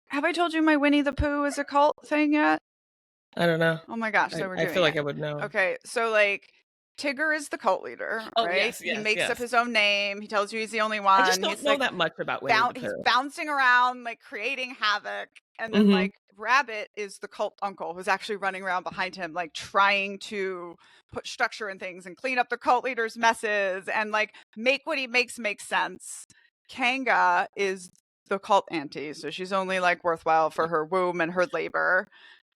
have I told you my Winnie the Pooh is a cult thing yet? I don't know. Oh my gosh, so we're I doing feel like it. I would know. Okay, so like Tigger is the cult leader, Oh, right? yes, He yes, makes up yes. his own name. He tells you he's the only I just one. don't He's know like that much about Winnie the he's Pooh. bouncing around, like creating havoc. And then Mhm. like Rabbit is the cult uncle who's actually running around behind him, like trying to put structure in things and clean up the cult leader's messes and like make what he makes make sense. Kanga is the cult auntie, so she's only like worthwhile for her womb and her labor.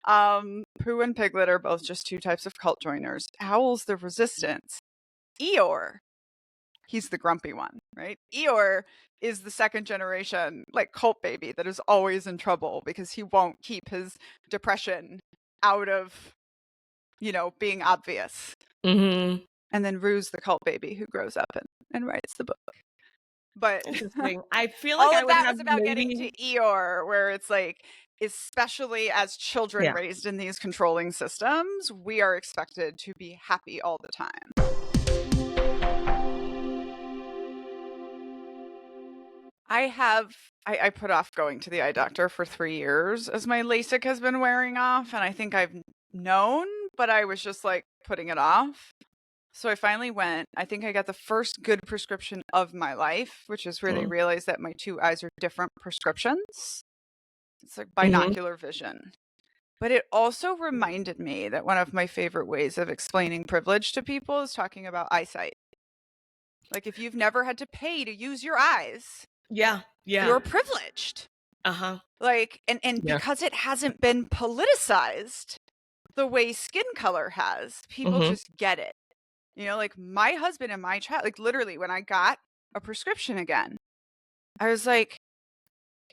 Pooh and Piglet are both just two types of cult joiners. Owl's the resistance. Eeyore, he's the grumpy one, right? Eeyore is the second generation like cult baby that is always in trouble because he won't keep his depression out of, being obvious. Mhm. And then Rue's the cult baby who grows up and writes the book. But Interesting. I feel like all I of would that have was about getting to maybe Eeyore, where it's like, especially as children yeah. raised in these controlling systems, we are expected to be happy all the time. I put off going to the eye doctor for 3 years as my LASIK has been wearing off, and I think I've known, but I was just like putting it off. So I finally went. I think I got the first good prescription of my life, which is where they Mm. realized that my two eyes are different prescriptions. It's like Mhm. binocular vision. But it also reminded me that one of my favorite ways of explaining privilege to people is talking about eyesight. Like if you've never had to pay to use your eyes, Yeah. Yeah. you're privileged. Uh-huh. Like and Yeah. because it hasn't been politicized the way skin color has, people Mhm. just get it. Like my husband and my child, like literally when I got a prescription again, I was like,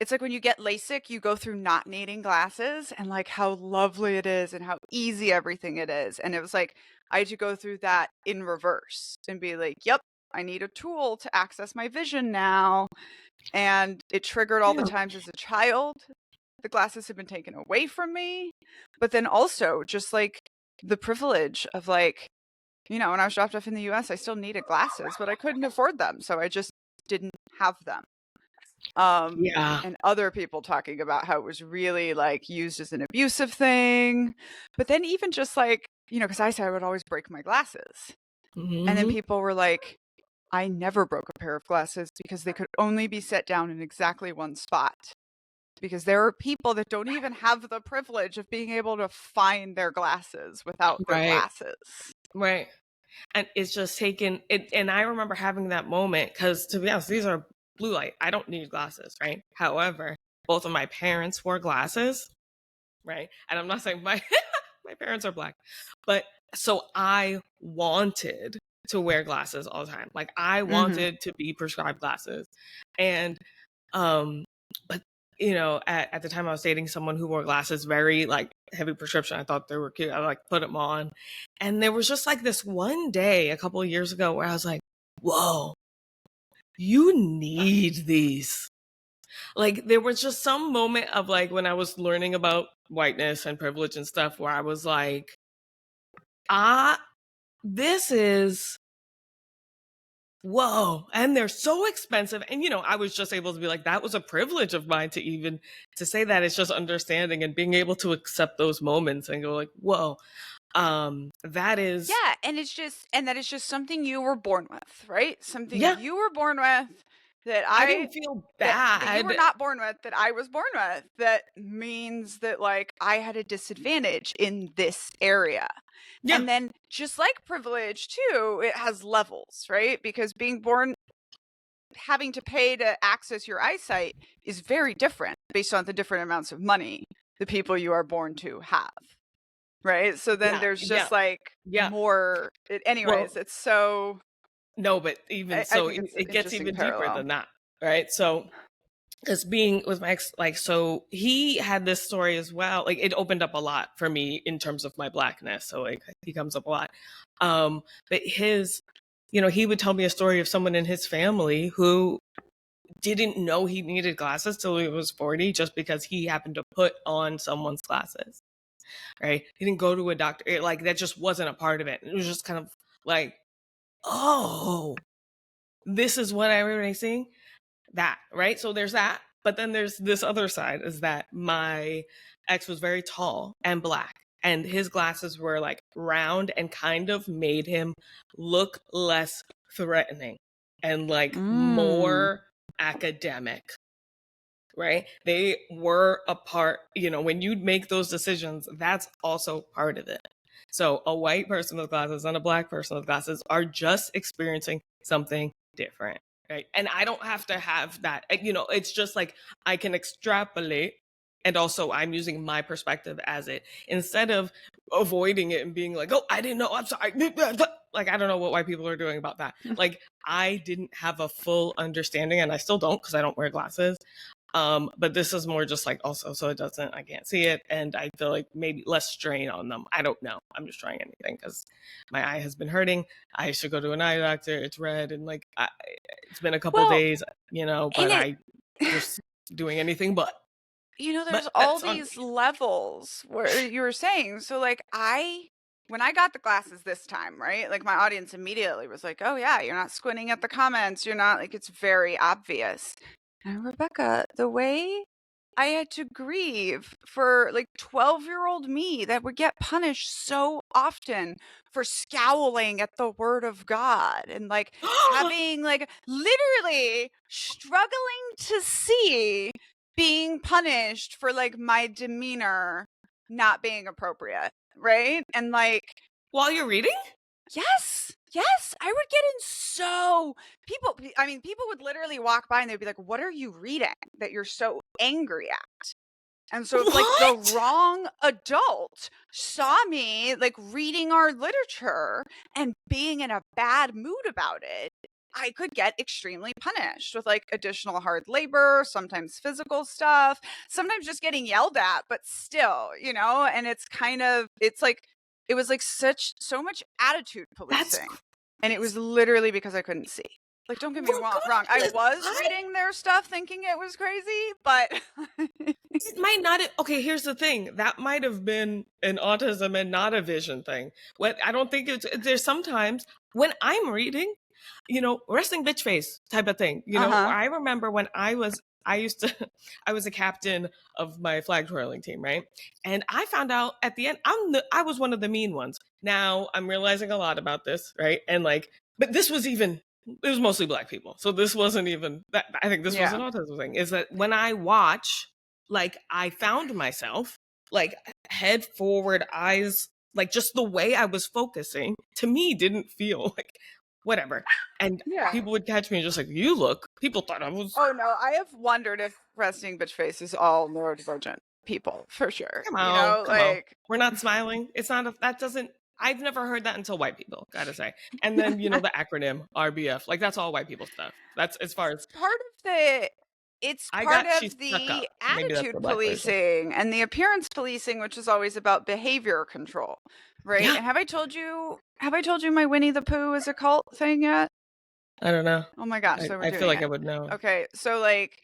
it's like when you get LASIK, you go through not needing glasses and like how lovely it is and how easy everything it is. And it was like, I had to go through that in reverse and be like, yep, I need a tool to access my vision now. And it triggered all the Yeah. times as a child. The glasses have been taken away from me. But then also just like the privilege of like, when I was dropped off in the US, I still needed glasses, but I couldn't afford them. So I just didn't have them. Yeah. And other people talking about how it was really like used as an abusive thing. But then even just like, because I said I would always break my glasses. And then Mhm. people were like, I never broke a pair of glasses because they could only be set down in exactly one spot. Because there are people that don't even have the privilege of being able to find their glasses without their Right. glasses. Right. And it's just taken it, and I remember having that moment because, to be honest, these are blue light. I don't need glasses, right? However, both of my parents wore glasses, right? And I'm not saying my my parents are black, but so I wanted to wear glasses all the time. Like I Mm-hmm. wanted to be prescribed glasses, and but at the time I was dating someone who wore glasses, very like heavy prescription. I thought they were cute. I like put them on. And there was just like this one day a couple of years ago where I was like, whoa, you need these. Like there was just some moment of like when I was learning about whiteness and privilege and stuff where I was like, this is whoa, and they're so expensive. And I was just able to be like, that was a privilege of mine to even to say that. It's just understanding and being able to accept those moments and go like, whoa, that is And that is just something you were born with, right? Something yeah. you were born with that I didn't feel that you were bad. not born with, that I was born with, that means that like I had a disadvantage in this area. Yeah. And then just like privilege too, it has levels, right? Because being born having to pay to access your eyesight is very different based on the different amounts of money the people you are born to have. Right? So then Yeah. there's Yeah. just like Yeah. more Well, anyways, it's so no, but even I so, think it's an it gets interesting even deeper parallel. than that, right? So as being with my ex, like, so he had this story as well. Like it opened up a lot for me in terms of my blackness. So like he comes up a lot. But he would tell me a story of someone in his family who didn't know he needed glasses till he was 40 just because he happened to put on someone's glasses. Right. He didn't go to a doctor. Like that just wasn't a part of it. It was just kind of like, oh, this is what everybody's seeing. That, right? So there's that. But then there's this other side, is that my ex was very tall and black, and his glasses were like round and kind of made him look less threatening and like more academic, right? They were a part, you know, when you make those decisions, that's also part of it. So a white person with glasses and a black person with glasses are just experiencing something different, right? And I don't have to have that, you know, it's just like I can extrapolate. And also I'm using my perspective as it, instead of avoiding it and being like, oh, I didn't know, I'm sorry. Like, I don't know what white people are doing about that. Like, I didn't have a full understanding, and I still don't because I don't wear glasses. But this is more just like also so it doesn't, I can't see it, and I feel like maybe less strain on them. I don't know. I'm just trying anything because my eye has been hurting. I should go to an eye doctor. It's red, and like it's been a couple days, you know, but I just doing anything but. You know, there's all these levels where you were saying. So like when I got the glasses this time, right? Like my audience immediately was like, "Oh yeah, you're not squinting at the comments. You're not like it's very obvious." And Rebecca, the way I had to grieve for like 12-year-old me that would get punished so often for scowling at the word of God and like having like literally struggling to see being punished for like my demeanor not being appropriate, right? And like while you're reading? Yes, I would get in people would literally walk by and they'd be like, "What are you reading that you're so angry at?" And so if like the wrong adult saw me like reading our literature and being in a bad mood about it, I could get extremely punished with like additional hard labor, sometimes physical stuff, sometimes just getting yelled at, but still, you know, and it's like it was like so much attitude policing. And it was literally because I couldn't see. Like, don't get me wrong. I was reading their stuff thinking it was crazy, but it might not. Okay, here's the thing. That might have been an autism and not a vision thing. What I don't think there's sometimes when I'm reading, you know, resting bitch face type of thing. You know, I remember when I was a captain of my flag twirling team, right? And I found out at the end, I was one of the mean ones. Now I'm realizing a lot about this, right? And like, but this was even, it was mostly black people. So this wasn't even that. I think this was an autism thing, is that when I watch, like I found myself like head forward, eyes, like just the way I was focusing to me didn't feel like whatever. And people would catch me just like, you look, people thought I was. Oh no, I have wondered if resting bitch face is all neurodivergent people for sure. Come on. We're not smiling. It's not, that doesn't, I've never heard that until white people, gotta say. And then, you know, the acronym RBF, like that's all white people stuff. That's as far as part of the attitude policing and the appearance policing, which is always about behavior control, right? Yeah. And have I told you my Winnie the Pooh is a cult thing yet? I don't know. Oh my gosh, so I feel like I would know. Okay, so like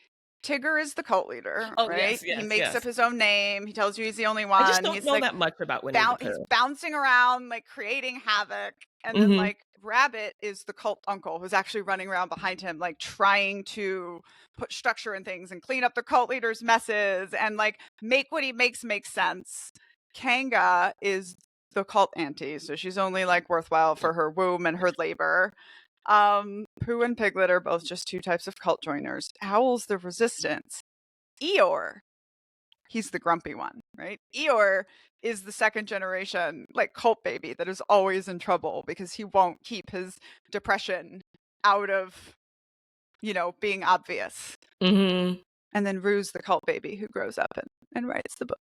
Tigger is the cult leader, right? Yes, he makes up his own name. He tells you he's the only one. I just don't know that much about Winnie the Pooh. He's bouncing around, like creating havoc. And then like Rabbit is the cult uncle who's actually running around behind him, like trying to put structure in things and clean up the cult leader's messes and like make what he makes make sense. Kanga is the cult auntie, so she's only like worthwhile for her womb and her labor. Pooh and Piglet are both just two types of cult joiners. Owl's the resistance. Eeyore, he's the grumpy one, right? Eeyore is the second generation like cult baby that is always in trouble because he won't keep his depression out of, you know, being obvious. And then Rue's the cult baby who grows up and writes the book.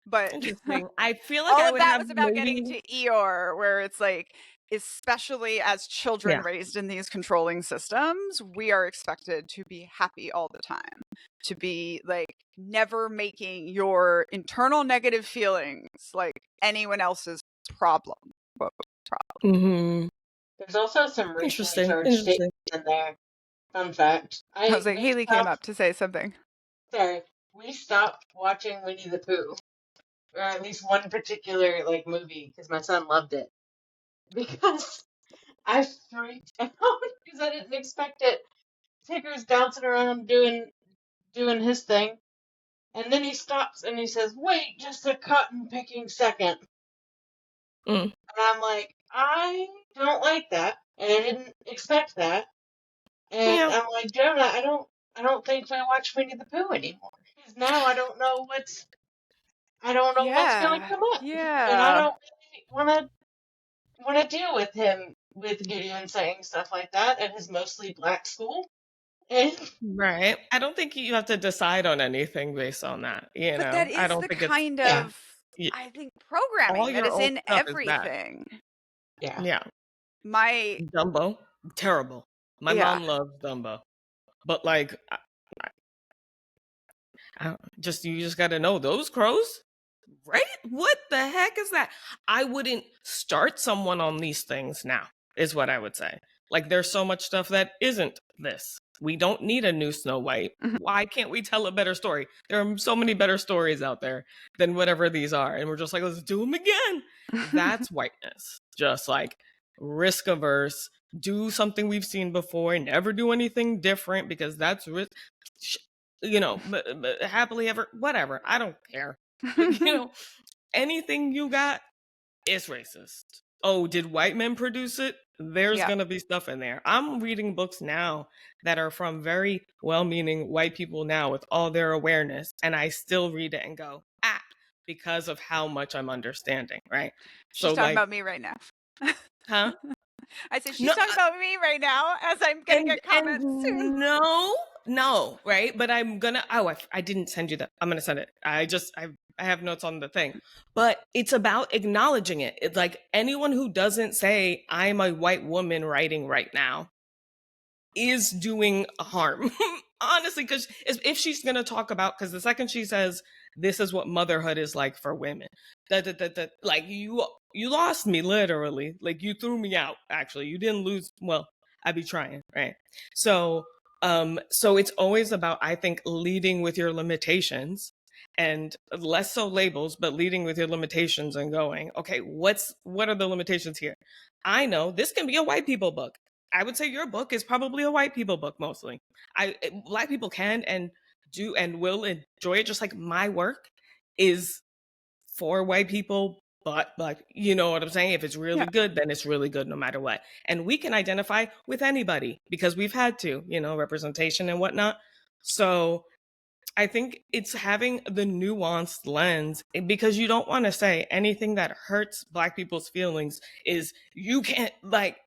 But interesting. I feel like all of that was about getting to Eeyore, where it's like, especially as children raised in these controlling systems, we are expected to be happy all the time, to be like never making your internal negative feelings like anyone else's problem. There's also some racially charged statements in there. Fun fact. I was like, Haley came up to say something. Sorry. We stopped watching Winnie the Pooh, or at least one particular like movie, because my son loved it. Because I freaked out because I didn't expect it. Tigger's bouncing around doing doing his thing. And then he stops and he says, "Wait just a cotton picking second." Mm. And I'm like, I don't like that, and I didn't expect that. And Yeah. I'm like, Jonah, I don't think we watch Winnie the Pooh anymore. Because now I don't know what's gonna Yeah. come up. And I Yeah. don't really wanna deal with him with Gideon saying stuff like that at his mostly black school. And Right. I don't think you have to decide on anything based on that. You But that know, I is don't the think it's kind yeah, of, y- I think, all programming that your is old in stuff is bad. everything. yeah. Yeah. My, Dumbo, terrible. My yeah. mom loves Dumbo, but like, you just got to know those crows, right? What the heck is that? I wouldn't start someone on these things now, is what I would say. Like, there's so much stuff that isn't this. We don't need a new Snow White. Why can't we tell a better story? There are so many better stories out there than whatever these are. And we're just like, let's do them again. That's whiteness. Just like risk averse, do something we've seen before, never do anything different because that's risk. You know, happily ever, whatever. I don't care. You know, anything you got is racist. Oh, did white men produce it? There's Yeah. going to be stuff in there. I'm reading books now that are from very well-meaning white people now with all their awareness, and I still read it and go, because of how much I'm understanding, right? She's So talking like, about me right now. huh? I said, she's No, talking about me right now as I'm going to get comments soon. no, right? But I'm gonna. Oh, I didn't send you that. I'm gonna send it. I have notes on the thing, but it's about acknowledging it. It's like anyone who doesn't say I'm a white woman writing right now is doing harm. Honestly, because if she's gonna talk about, because the second she says this is what motherhood is like for women, like you lost me literally. Like you threw me out. Actually, you didn't lose. Well, I'd be trying, right? So so it's always about, I think, leading with your limitations and less so labels, but leading with your limitations and going, okay, what are the limitations here? I know this can be a white people book. I would say your book is probably a white people book mostly. Black people can and do and will enjoy it, just like my work is for white people, but like, you know what I'm saying? If it's really good, then it's really good no matter what. And we can identify with anybody because we've had to, you know, representation and whatnot. So I think it's having the nuanced lens, because you don't want to say anything that hurts Black people's feelings is you can't, like,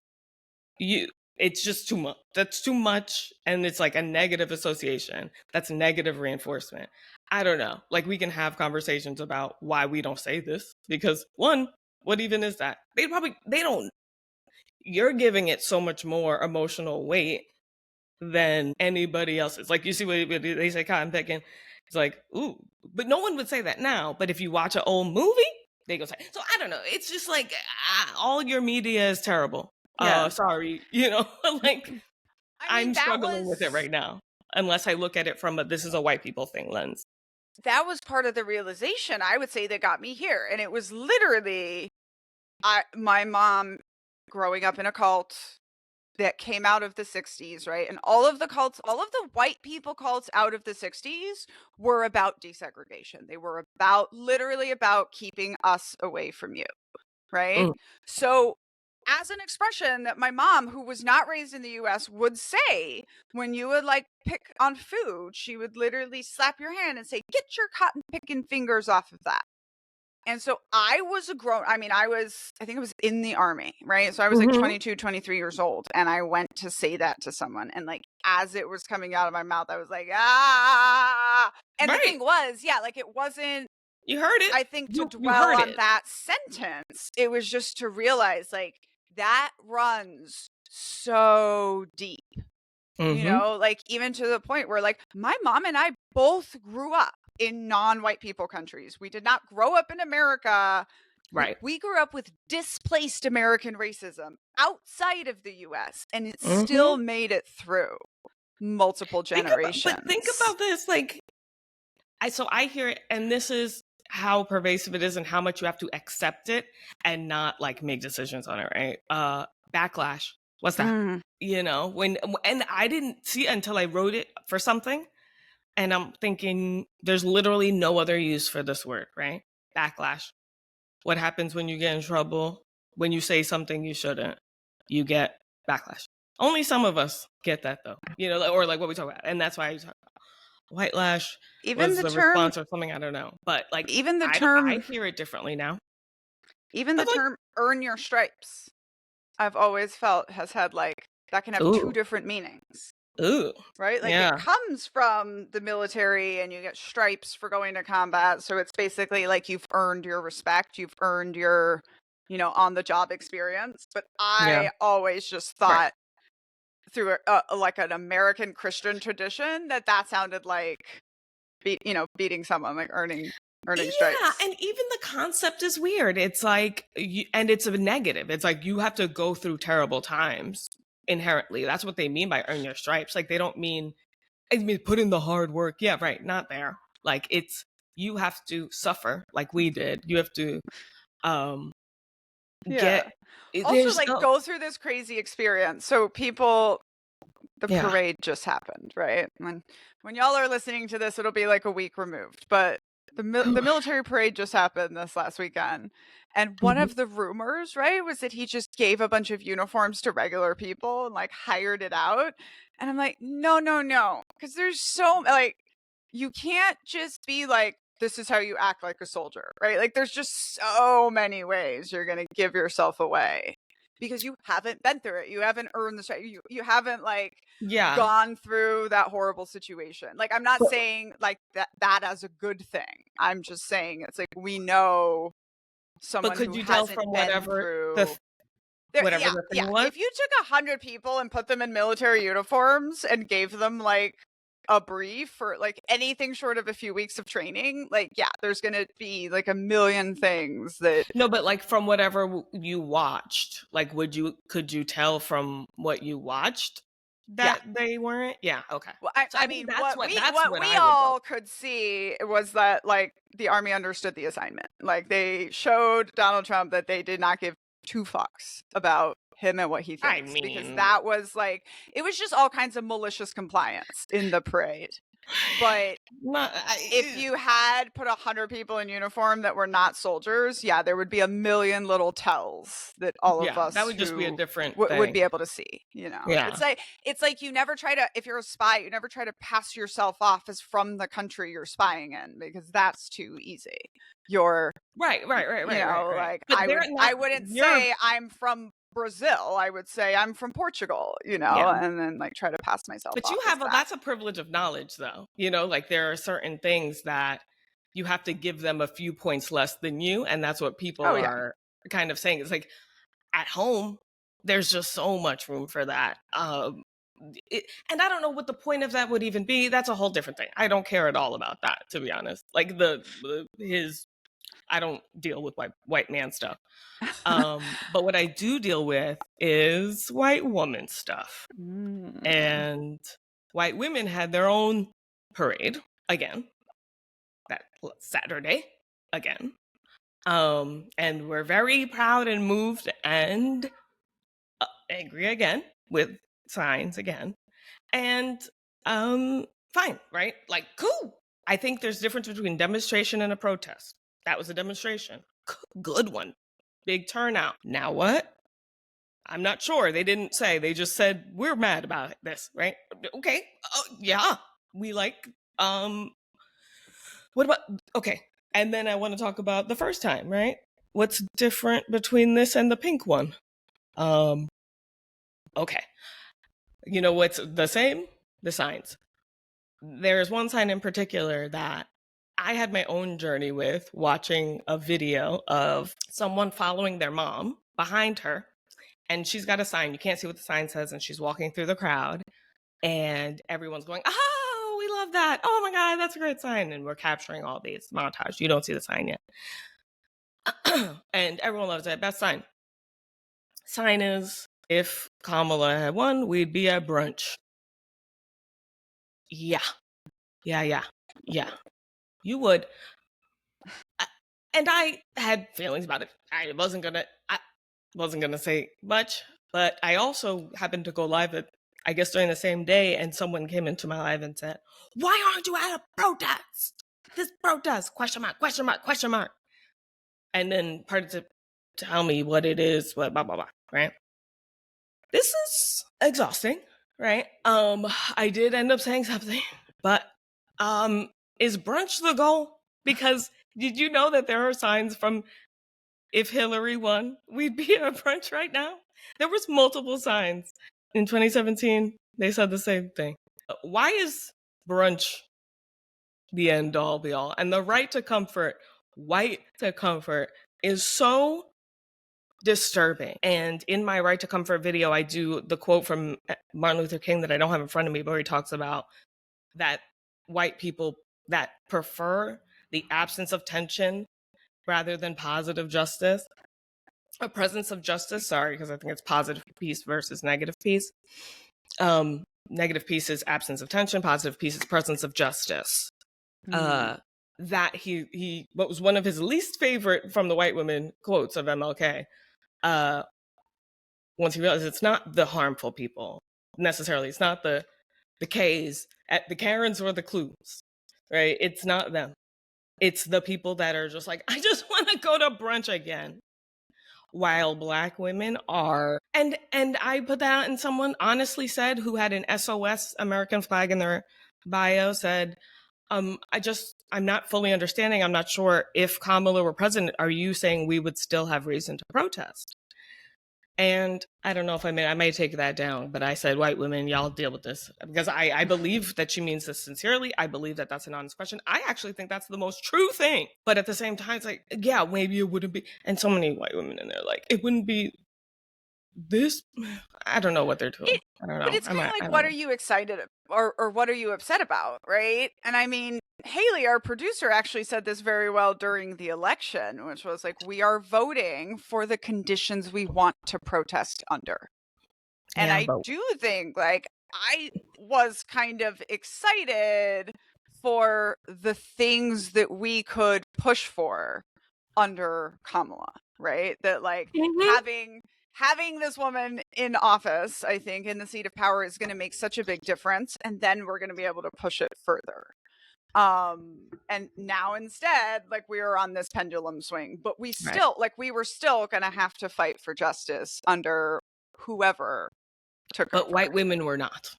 it's just too much. That's too much. And it's like a negative association. That's negative reinforcement. I don't know. Like, we can have conversations about why we don't say this, because one, what even is that? They don't, you're giving it so much more emotional weight than anybody else. It's like, you see what they say, cotton picking. It's like, ooh, but no one would say that now. But if you watch an old movie, they go say, so I don't know. It's just like, all your media is terrible. Sorry, you know, like, I'm struggling with it right now, unless I look at it from this is a white people thing lens. That was part of the realization, I would say, that got me here. And it was literally my mom growing up in a cult that came out of the 60s, right? And all of the cults, all of the white people cults out of the 60s were about desegregation. They were literally about keeping us away from you, right? So as an expression that my mom, who was not raised in the US, would say when you would like pick on food, she would literally slap your hand and say, "Get your cotton picking fingers off of that." And so I was I think I was in the army, right? So I was like 22, 23 years old, and I went to say that to someone. And like, as it was coming out of my mouth, I was like, ah. And the thing was, like, it wasn't, you heard it. I think, to you dwell heard on it. that sentence. It was just to realize, like, that runs so deep, you know, like, even to the point where, like, my mom and I both grew up in non-white people countries. We did not grow up in America. Right. We grew up with displaced American racism outside of the US, and it still made it through multiple generations. But think about this, like, I hear it, and this is how pervasive it is and how much you have to accept it and not like make decisions on it, right? Backlash. What's that? You know, and I didn't see it until I wrote it for something. And I'm thinking there's literally no other use for this word, right? Backlash. What happens when you get in trouble? When you say something you shouldn't, you get backlash. Only some of us get that though, or like what we talk about. And that's why I talk about white lash Even was the the term, response or something, I don't know. But like, even the I term, hear it differently now. even the But like, term "earn your stripes," I've always felt has had like that can have two ooh, different meanings. ooh, Right? Like it yeah, comes from the military and you get stripes for going to combat. So it's basically like you've earned your respect, you've earned your, on the job experience. But yeah, I always just right. thought through like an American Christian tradition that sounded like, beating someone, like earning Yeah, stripes. and even the concept is weird. It's like, and it's a negative. It's like you have to go through terrible times inherently. That's what they mean by earn your stripes. Like they don't mean, I mean, put in the hard work. Yeah, right. Not there. Like it's, you have to suffer like we did. You have to um Yeah. get, Also, there's, like, oh, go through this crazy experience. So people, the yeah. parade just happened, right? When y'all are listening to this, it'll be like a week removed. But the military parade just happened this last weekend, and one Mhm. of the rumors, right, was that he just gave a bunch of uniforms to regular people and like hired it out. And I'm like, no, no, no, because there's so like you can't just be like, this is how you act like a soldier, right? Like there's just so many ways you're gonna give yourself away because you haven't been through it. You haven't earned the strike. You haven't like Yeah. gone through that horrible situation. Like I'm not But, saying like that as a good thing. I'm just saying it's like we know but someone could who you tell from hasn't been whatever through there. whatever Yeah, the yeah. thing was? If you took 100 people and put them in military uniforms and gave them like a brief or like anything short of a few weeks of training, like yeah, there's gonna be like a million things that No, but like from whatever you watched, like could you tell from what you watched yeah. that they weren't? Yeah, okay. Well, So I I think mean, that's that's what what we I would go. all could see was that like the army understood the assignment. Like they showed Donald Trump that they did not give two fucks about him and what he I thinks because mean, that was like it was just all kinds of malicious compliance in the parade. But if you had put 100 people in uniform that were not soldiers, yeah, there would be a million little tells that all of yeah, that us would just be a who different would thing. be able to see. Yeah. It's like you never try to, if you're a spy, you never try to pass yourself off as from the country you're spying in because that's too easy. You're, Right. like But they're not. I wouldn't You're, say I'm from Brazil. I would say I'm from Portugal, yeah. and then like try to pass myself But off you as have that. that's a privilege of knowledge, though. Like there are certain things that you have to give them a few points less than you, and that's what people Oh yeah. are kind of saying. It's like at home, there's just so much room for that. And I don't know what the point of that would even be. That's a whole different thing. I don't care at all about that, to be honest. Like his, I don't deal with white man stuff. But what I do deal with is white woman stuff. And white women had their own parade again that Saturday again. And we're very proud and moved and angry again with signs again. And fine, right? Like cool. I think there's difference between demonstration and a protest. That was a demonstration. Good one. Big turnout. Now what? I'm not sure. They didn't say. They just said we're mad about this, right? Okay. Yeah. We like what about okay. And then I want to talk about the first time, right? What's different between this and the pink one? Okay. You know what's the same? The signs. There's one sign in particular that I had my own journey with watching a video of someone following their mom behind her. And she's got a sign. You can't see what the sign says. And she's walking through the crowd. And everyone's going, oh, we love that. Oh my God, that's a great sign. And we're capturing all these montage. You don't see the sign yet. And everyone loves that. Best sign. Sign is if Kamala had won, we'd be at brunch. Yeah. You would. And I had feelings about it. I wasn't gonna say much, but I also happened to go live at I guess during the same day, and someone came into my life and said, "Why aren't you at a protest? This protest, question mark, question mark, question mark." And then started to tell me what it is, what blah, blah, blah, right? This is exhausting, right? I did end up saying something, but is brunch the goal? Because did you know that there are signs from if Hillary won, we'd be at brunch right now? There was multiple signs. In 2017, they said the same thing. Why is brunch the end all be all? And the right to comfort, white to comfort, is so disturbing. And in my right to comfort video, I do the quote from Martin Luther King that I don't have in front of me, but he talks about that white people that prefer the absence of tension rather than positive justice, a presence of justice, sorry, because I think it's positive peace versus negative peace. Negative peace is absence of tension, positive peace is presence of justice. That he what was one of his least favorite from the white women quotes of MLK, once he realized it's not the harmful people necessarily, it's not the K's, the Karens or the Clues, right? It's not them. It's the people that are just like, I just want to go to brunch again. While Black women are, and I put that, and someone honestly said, who had an SOS American flag in their bio, said, I'm not fully understanding. I'm not sure if Kamala were president, are you saying we would still have reason to protest? And I don't know if I may take that down, but I said, white women, y'all deal with this. Because I believe that she means this sincerely. I believe that that's an honest question. I actually think that's the most true thing. But at the same time, it's like, yeah, maybe it wouldn't be. And so many white women in there, like, it wouldn't be this. I don't know what they're doing. I don't know. But it's kind of like, what are you excited or what are you upset about, right? And I mean, Haley, our producer, actually said this very well during the election, which was like, we are voting for the conditions we want to protest under. And I do think, like, I was kind of excited for the things that we could push for under Kamala, right? That, like, having this woman in office, I think, in the seat of power is going to make such a big difference. And then we're going to be able to push it further. And now instead, like, we are on this pendulum swing, but we still, like, we were still going to have to fight for justice under whoever took over. But white women were not.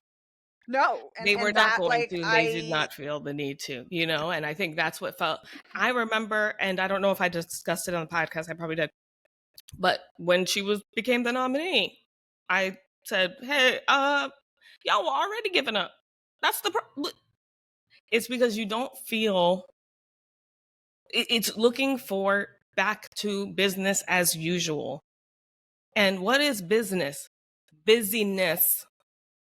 No. They were not going to. They did not feel the need to, you know? And I think that's what felt, I remember, and I don't know if I discussed it on the podcast, I probably did, but when she became the nominee, I said, hey, y'all were already giving up. That's the it's because you don't feel, it's looking for back to business as usual. And what is business? Busyness.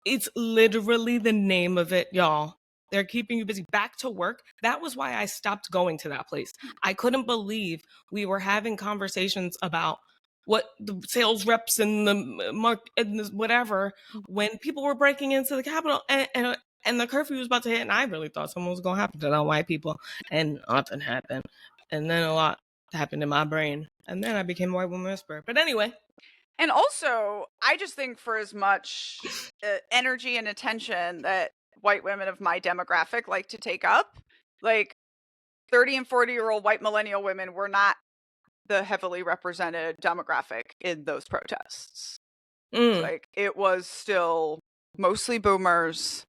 It's literally the name of it, y'all. They're keeping you busy. Back to work. That was why I stopped going to that place. I couldn't believe we were having conversations about what the sales reps and the whatever, when people were breaking into the Capitol and the curfew was about to hit, and I really thought something was going to happen to the white people, and nothing happened. And then a lot happened in my brain, and then I became a white woman whisperer. But anyway. And also, I just think for as much energy and attention that white women of my demographic like to take up, like 30 and 40-year-old white millennial women were not the heavily represented demographic in those protests. Like, it was still mostly boomers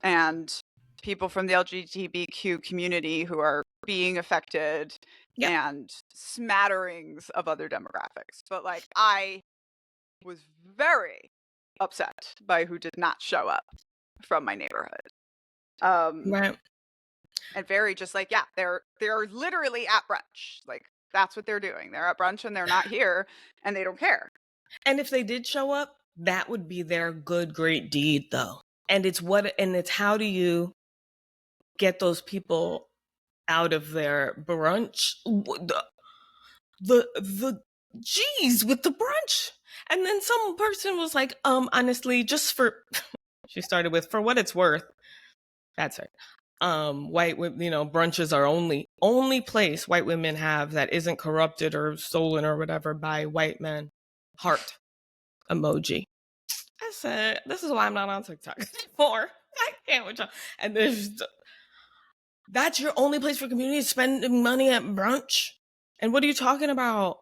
and people from the LGBTQ community who are being affected, and smatterings of other demographics. But, like, I was very upset by who did not show up from my neighborhood. Right. And very just like, yeah, they're literally at brunch. Like, that's what they're doing. They're at brunch and they're not here and they don't care. And if they did show up, that would be their good, great deed, though. And it's how do you get those people out of their brunch? The geez with the brunch. And then some person was like, honestly, just for, she started with, for what it's worth. That's right. White, brunches are only place white women have that isn't corrupted or stolen or whatever by white men. Heart emoji. I said, this is why I'm not on TikTok anymore. I can't with y'all. And that's your only place for community, spending money at brunch? And what are you talking about?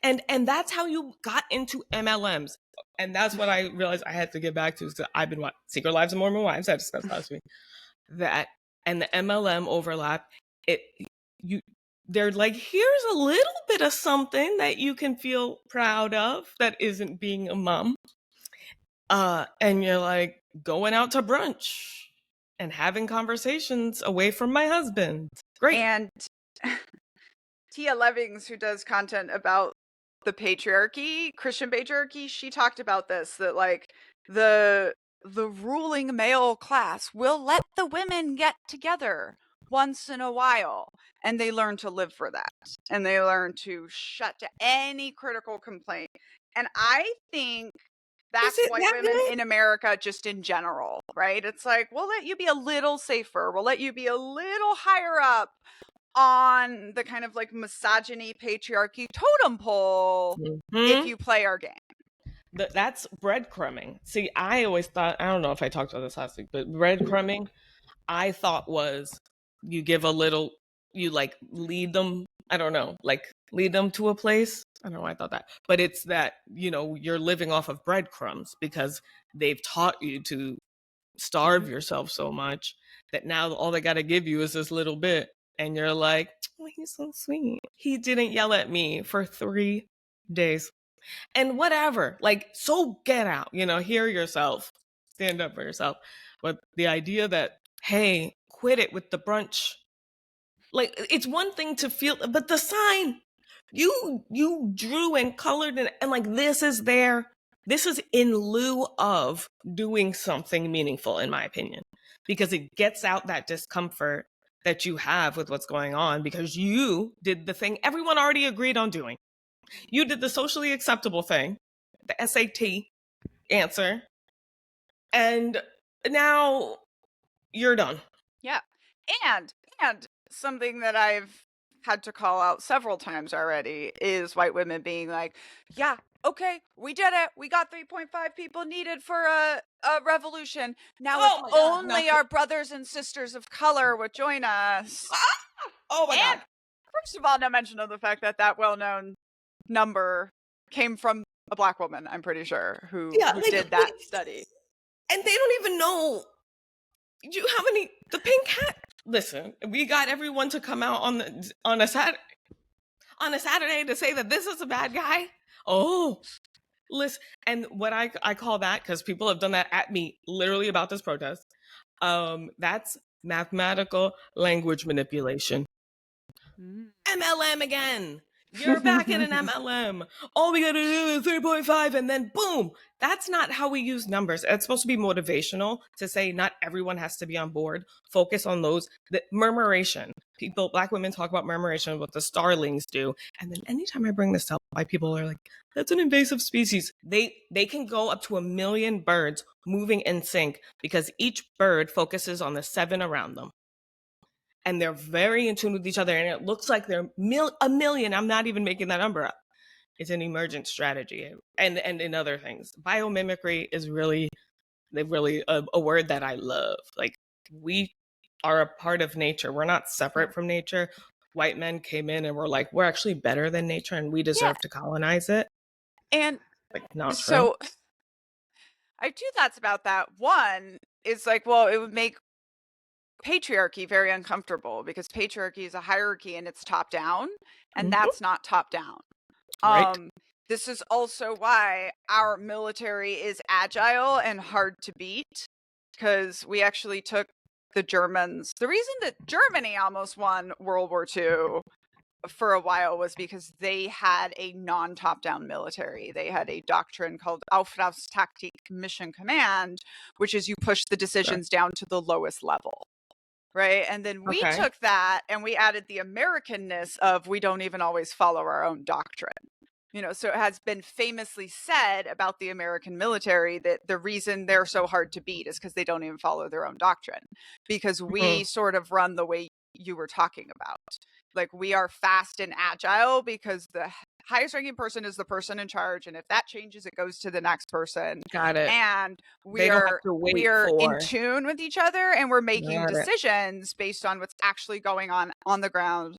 And that's how you got into MLMs. And that's what I realized I had to get back to. So I've been watching Secret Lives of Mormon Wives, I discussed last week. That and the MLM overlap, they're like, here's a little bit of something that you can feel proud of that isn't being a mom. And you're like going out to brunch and having conversations away from my husband. Great. And Tia Levings, who does content about the patriarchy, Christian patriarchy, she talked about this, that like the ruling male class will let the women get together once in a while, and they learn to live for that, and they learn to shut down any critical complaint. And I think that's white women in America just in general, right? It's like, we'll let you be a little safer, we'll let you be a little higher up on the kind of like misogyny, patriarchy totem pole if you play our game. That's breadcrumbing. See, I always thought, I don't know if I talked about this last week, but breadcrumbing, I thought was you give a little, you like lead them, I don't know, like lead them to a place. I don't know why I thought that. But it's that, you know, you're living off of breadcrumbs because they've taught you to starve yourself so much that now all they got to give you is this little bit. And you're like, oh, he's so sweet. He didn't yell at me for 3 days. And whatever, like, so get out, you know, hear yourself, stand up for yourself. But the idea that, hey, quit it with the brunch. Like, it's one thing to feel, but the sign, you drew and colored and like, this is in lieu of doing something meaningful, in my opinion, because it gets out that discomfort that you have with what's going on because you did the thing everyone already agreed on doing. You did the socially acceptable thing, the SAT answer, and now you're done. Yeah. And something that I've had to call out several times already is white women being like, yeah, okay, we did it. We got 3.5 people needed for a revolution. Now if only our brothers and sisters of color would join us. Oh my God. First of all, no mention of the fact that that well-known number came from a Black woman, I'm pretty sure, who did that study. And they don't even know how many, the pink hat. Listen, we got everyone to come out on a Saturday to say that this is a bad guy. Oh, listen. And what I call that, because people have done that at me literally about this protest, that's mathematical language manipulation. MLM again. You're back in an MLM. All we gotta do is 3.5 and then boom. That's not how we use numbers. It's supposed to be motivational to say not everyone has to be on board. Focus on those. The murmuration. Black women talk about murmuration, what the starlings do. And then anytime I bring this up, white people are like, that's an invasive species. They can go up to 1 million birds moving in sync because each bird focuses on the 7 around them. And they're very in tune with each other. And it looks like they're a million. I'm not even making that number up. It's an emergent strategy. And in other things. Biomimicry is really a word that I love. Like, we are a part of nature. We're not separate from nature. White men came in and were like, we're actually better than nature and we deserve to colonize it. And like, not so true. I have 2 thoughts about that. One is like, well, it would make patriarchy very uncomfortable because patriarchy is a hierarchy and it's top down, and that's not top down. Right. This is also why our military is agile and hard to beat, because we actually took the Germans. The reason that Germany almost won World War II for a while was because they had a non-top-down military. They had a doctrine called Auftragstaktik, mission command, which is you push the decisions down to the lowest level. Right. And then we took that and we added the Americanness of we don't even always follow our own doctrine. You know, so it has been famously said about the American military that the reason they're so hard to beat is because they don't even follow their own doctrine, because we sort of run the way you were talking about. Like, we are fast and agile because the highest ranking person is the person in charge, and if that changes, it goes to the next person. Got it. And They don't have to wait we are in for. tune with each other, and we're making Got it. decisions based on what's actually going on the ground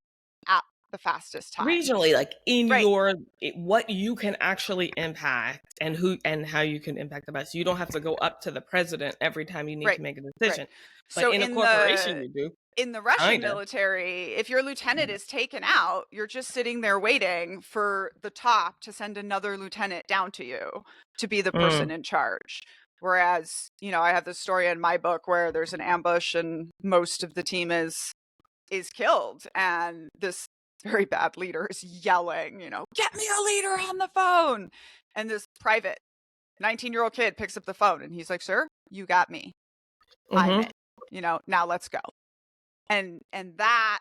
at the fastest time. Regionally, like in Right. what you can actually impact and who and how you can impact the best. You don't have to go up to the president every time you need Right. to make a decision. But So in a corporation, you do. in the Russian Kinda. military, if your lieutenant is taken out, you're just sitting there waiting for the top to send another lieutenant down to you to be the person in charge. Whereas, you know, I have this story in my book where there's an ambush and most of the team is killed, and this very bad leader is yelling, you know, get me a leader on the phone. And this private 19-year-old kid picks up the phone and he's like, sir, you got me. I'm it. You know, now let's go. And that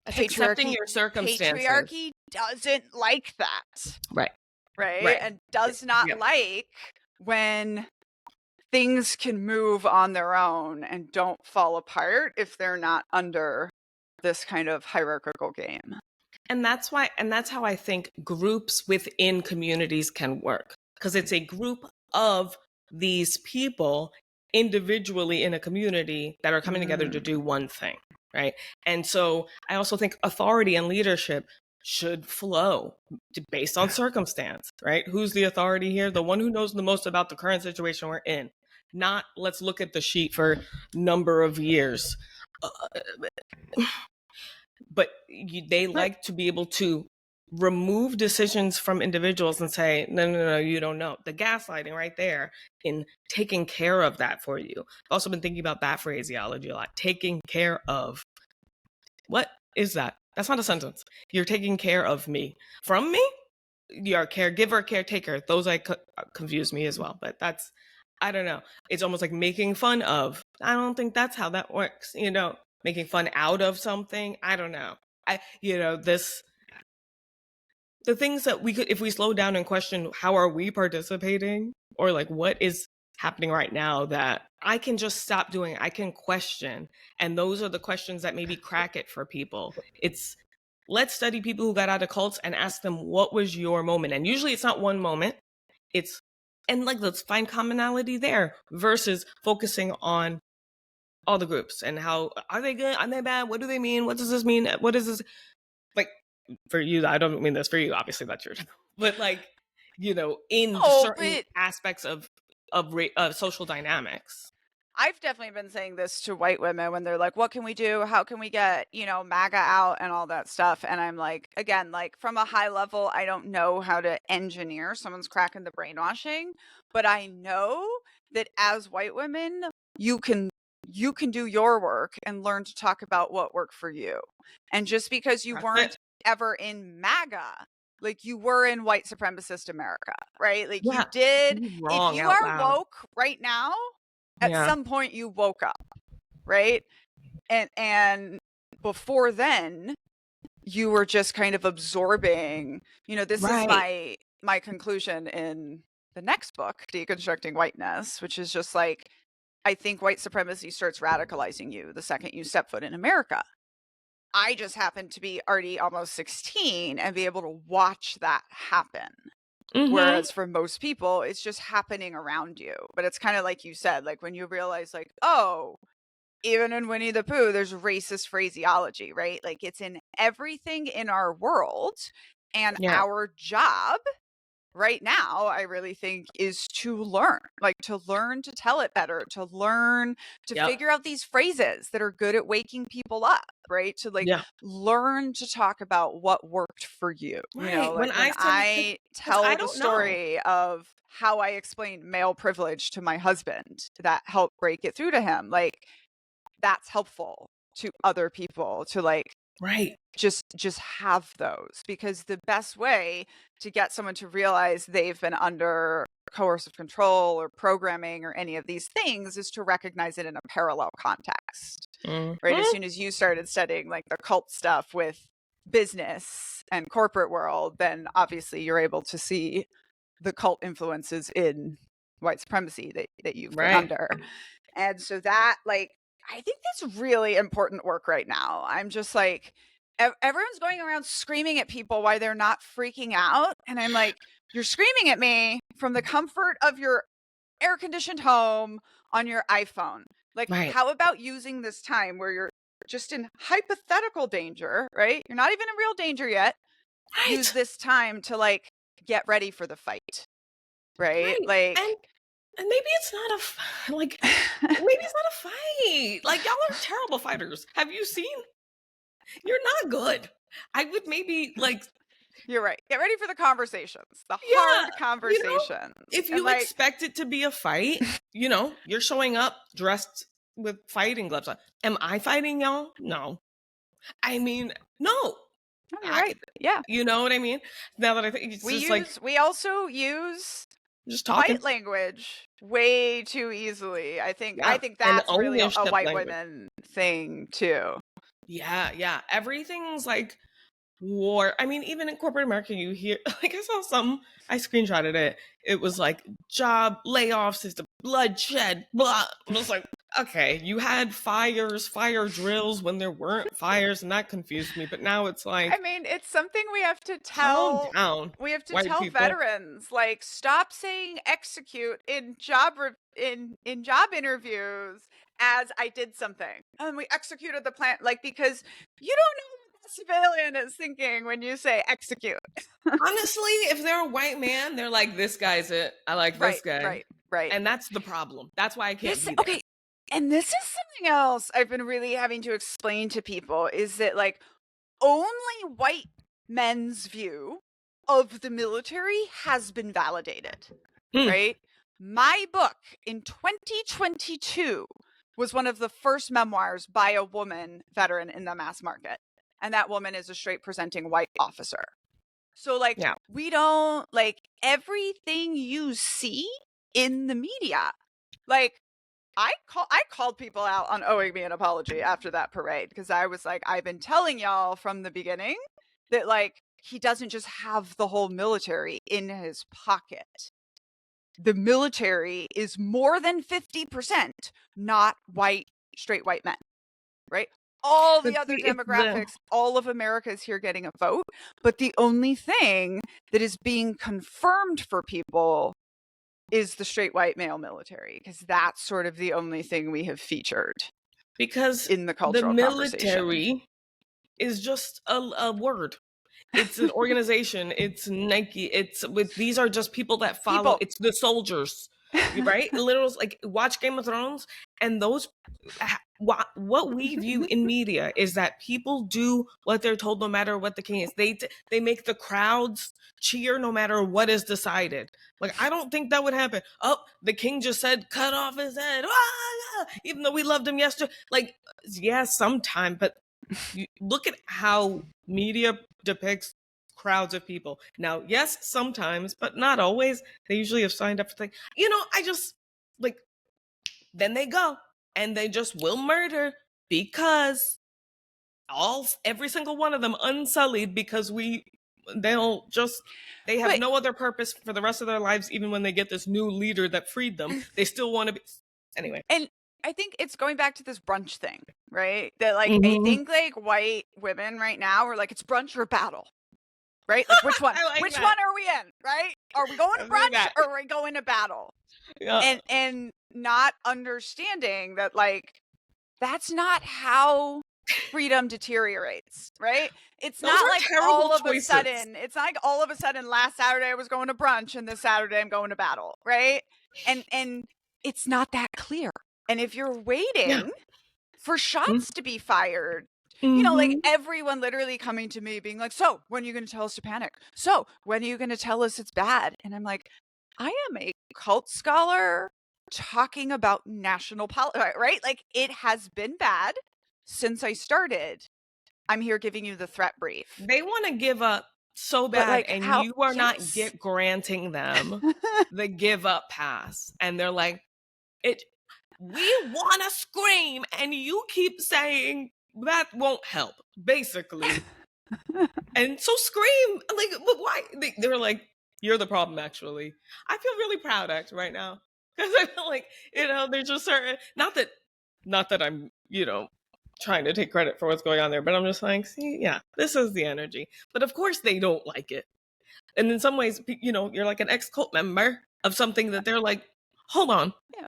Accepting your circumstances. patriarchy doesn't like that. Right. And does not like when things can move on their own and don't fall apart if they're not under this kind of hierarchical game. And that's how I think groups within communities can work, because it's a group of these people individually in a community that are coming together to do one thing, right? And so I also think authority and leadership should flow based on circumstance, right? Who's the authority here? The one who knows the most about the current situation we're in. Not let's look at the sheet for number of years. But they like to be able to remove decisions from individuals and say, no, you don't know. The gaslighting right there in taking care of that for you. I've also been thinking about that phraseology a lot. Taking care of. What is that? That's not a sentence. You're taking care of me. From me? You're a caregiver, caretaker. Those confuse me as well. But that's, I don't know. It's almost like making fun of. I don't think that's how that works. You know, making fun out of something. I don't know. The things that we could, if we slow down and question, how are we participating? Or like, what is happening right now that I can just stop doing? I can question. And those are the questions that maybe crack it for people. It's, let's study people who got out of cults and ask them, what was your moment? And usually it's not one moment. And let's find commonality there versus focusing on all the groups and how, are they good? Are they bad? What do they mean? What does this mean? What is this? Like, for you, I don't mean this for you, obviously that's your, but in certain aspects of social dynamics. I've definitely been saying this to white women when they're like, what can we do? How can we get, MAGA out and all that stuff? And I'm like, again, from a high level, I don't know how to engineer someone's cracking the brainwashing, but I know that as white women, you can do your work and learn to talk about what worked for you. And just because you weren't ever in MAGA, like you were in white supremacist America, right? Like you did. If you are woke right now, at some point you woke up, right? And before then, you were just kind of absorbing, this is my conclusion in the next book, Deconstructing Whiteness, which is just like, I think white supremacy starts radicalizing you the second you step foot in America. I just happen to be already almost 16 and be able to watch that happen. Mm-hmm. Whereas for most people, it's just happening around you. But it's kind of like you said, like when you realize like, oh, even in Winnie the Pooh, there's racist phraseology, right? Like it's in everything in our world. And our job right now, I really think, is to learn to tell it better, to learn to figure out these phrases that are good at waking people up, right? To learn to talk about what worked for you. Right. When I tell the story of how I explained male privilege to my husband that helped break it through to him, like that's helpful to other people to just have those, because the best way to get someone to realize they've been under coercive control or programming or any of these things is to recognize it in a parallel context. Mm-hmm. Right? As soon as you started studying like the cult stuff with business and corporate world, then obviously you're able to see the cult influences in white supremacy that you've been under. And so that I think that's really important work right now. I'm just like, everyone's going around screaming at people why they're not freaking out. And I'm like, you're screaming at me from the comfort of your air conditioned home on your iPhone. Like, Right. how about using this time where you're just in hypothetical danger, right? You're not even in real danger yet. Right. Use this time to like get ready for the fight, right? Right. Like, And maybe it's not maybe it's not a fight. Like, y'all are terrible fighters. Have you seen? You're not good. I would maybe like, you're right. Get ready for the conversations, the yeah, hard conversations. if And you like, expect it to be a fight, you're showing up dressed with fighting gloves on. Am I fighting y'all? No. I mean, no. oh, you're right. Yeah. You know what I mean? Now that I think it's We also use just talking. white language way too easily. I think Yeah, that's really a ownership white language. women thing too. Yeah. Everything's like war. I mean, even in corporate America, you hear, like, I saw something, I screenshotted it. It was like job layoffs is the bloodshed, blah. I was like, okay, you had fire drills when there weren't fires, and that confused me. But now it's like, I mean, it's something we have to calm tell. down. We have to white tell people. veterans, like, stop saying execute in job in job interviews as I did something and we executed the plan, like, because you don't know what the civilian is thinking when you say execute. Honestly, if they're a white man, they're like, this guy's it. I like this guy. Right. And that's the problem. That's why I can't be there. Okay, and this is something else I've been really having to explain to people, is that like only white men's view of the military has been validated, right? My book in 2022 was one of the first memoirs by a woman veteran in the mass market. And that woman is a straight presenting white officer. So like, Yeah. we don't, like, everything you see in the media, like, I called people out on owing me an apology after that parade, because I was like, I've been telling y'all from the beginning that like he doesn't just have the whole military in his pocket. The military is more than 50% not white, straight white men, right? All the other demographics, all of America is here getting a vote. But the only thing that is being confirmed for people is the straight white male military, because that's sort of the only thing we have featured. Because in the cultural military is just a word. It's an organization. It's Nike. These are just people that follow. It's the soldiers, right? Literally, like, watch Game of Thrones, and those. What we view in media is that people do what they're told, no matter what the king is. They make the crowds cheer no matter what is decided. Like, I don't think that would happen. Oh, the king just said, cut off his head. Ah! Even though we loved him yesterday. Like, yeah, sometime, but you look at how media depicts crowds of people. Now, yes, sometimes, but not always. They usually have signed up for things. I just, like, then they go and they just will murder because every single one of them unsullied, because they have no other purpose for the rest of their lives. Even when they get this new leader that freed them, they still want to be anyway. And I think it's going back to this brunch thing, right? That like, I think like white women right now are like, it's brunch or battle, right? Like, which one? Which one are we in, right? Are we going to brunch or are we going to battle? Yeah. And not understanding that, like, that's not how freedom deteriorates, right? It's not like all of a sudden, it's not like all of a sudden last Saturday I was going to brunch and this Saturday I'm going to battle, right? And it's not that clear. And if you're waiting for shots to be fired, like everyone literally coming to me being like, so when are you going to tell us to panic? So when are you going to tell us it's bad? And I'm like, I am a cult scholar talking about national politics, right? Like, it has been bad since I started. I'm here giving you the threat brief. They want to give up so bad, like, and you are not granting them the give up pass. And they're like, we want to scream, and you keep saying that won't help, basically. And so scream, like, but why? They're like, you're the problem, actually. I feel really proud, right now, because I feel like, there's just certain, not that I'm trying to take credit for what's going on there. But I'm just like, see, yeah, this is the energy. But of course they don't like it. And in some ways, you're like an ex-cult member of something that they're like, hold on. Yeah.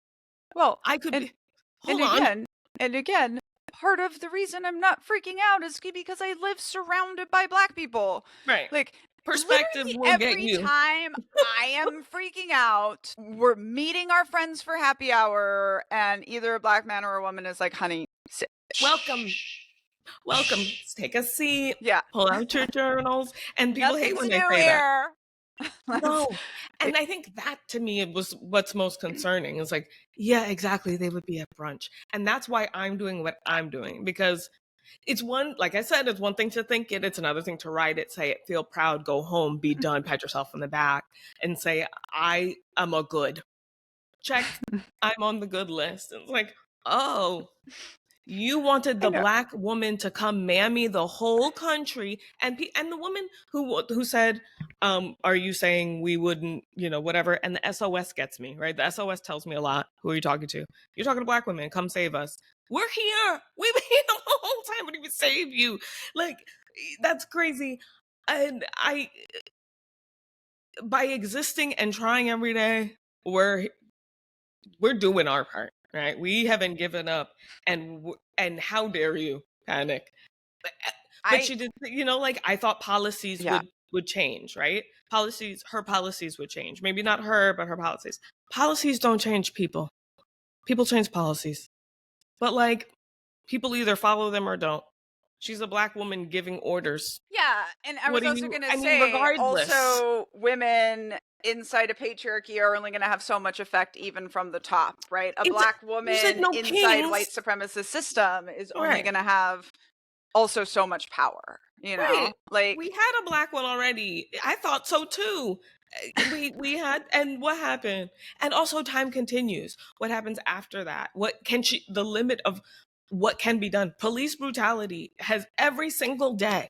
Well, I could be, hold on. And again, part of the reason I'm not freaking out is because I live surrounded by Black people. Right. Like, perspective will get you. Every time I am freaking out, we're meeting our friends for happy hour, and either a Black man or a woman is like, honey, sit. Welcome. Take a seat. Yeah. Pull out your journals. And people hate when they say that. No. And I think that to me was what's most concerning. It's like, yeah, exactly. They would be at brunch. And that's why I'm doing what I'm doing, because it's one, like I said, it's one thing to think it. It's another thing to write it, say it, feel proud, go home, be done, pat yourself on the back and say, I am a good. Check. I'm on the good list. And it's like, oh, you wanted the Black woman to come mammy the whole country, and the woman who said, are you saying we wouldn't, whatever? And the SOS gets me, right? The SOS tells me a lot. Who are you talking to? You're talking to Black women. Come save us. We're here. We've been here the whole time. We didn't even save you. Like, that's crazy. And by existing and trying every day, we're doing our part. Right, we haven't given up, and how dare you panic? But she did, like, I thought policies would change, right? Her policies would change. Maybe not her, but her policies. Policies don't change people. People change policies. But like, people either follow them or don't. She's a Black woman giving orders. Yeah, and I was also going to say, regardless. Also, women inside a patriarchy are only going to have so much effect even from the top, right? A Black woman inside white supremacist system is only going to have also so much power, Right. Like, we had a Black one already. I thought so too. We had, and what happened? And also time continues. What happens after that? The limit of what can be done? Police brutality has every single day.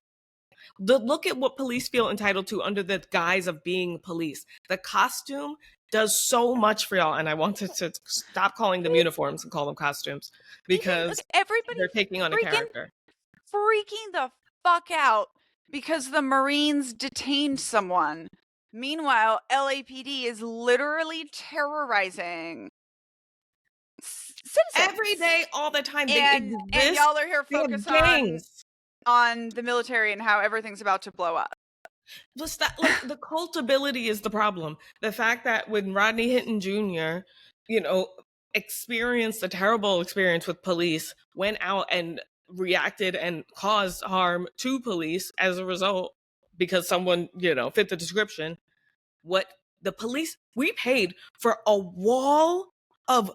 Look at what police feel entitled to under the guise of being police. The costume does so much for y'all, and I wanted to stop calling them uniforms and call them costumes, because they're taking on a character. Freaking the fuck out because the Marines detained someone. Meanwhile, LAPD is literally terrorizing citizens every day, all the time. And y'all are here focused on the military and how everything's about to blow up. Just that, like, the cultability is the problem. The fact that when Rodney Hinton Jr., experienced a terrible experience with police, went out and reacted and caused harm to police as a result because someone, fit the description. What the police, we paid for a wall of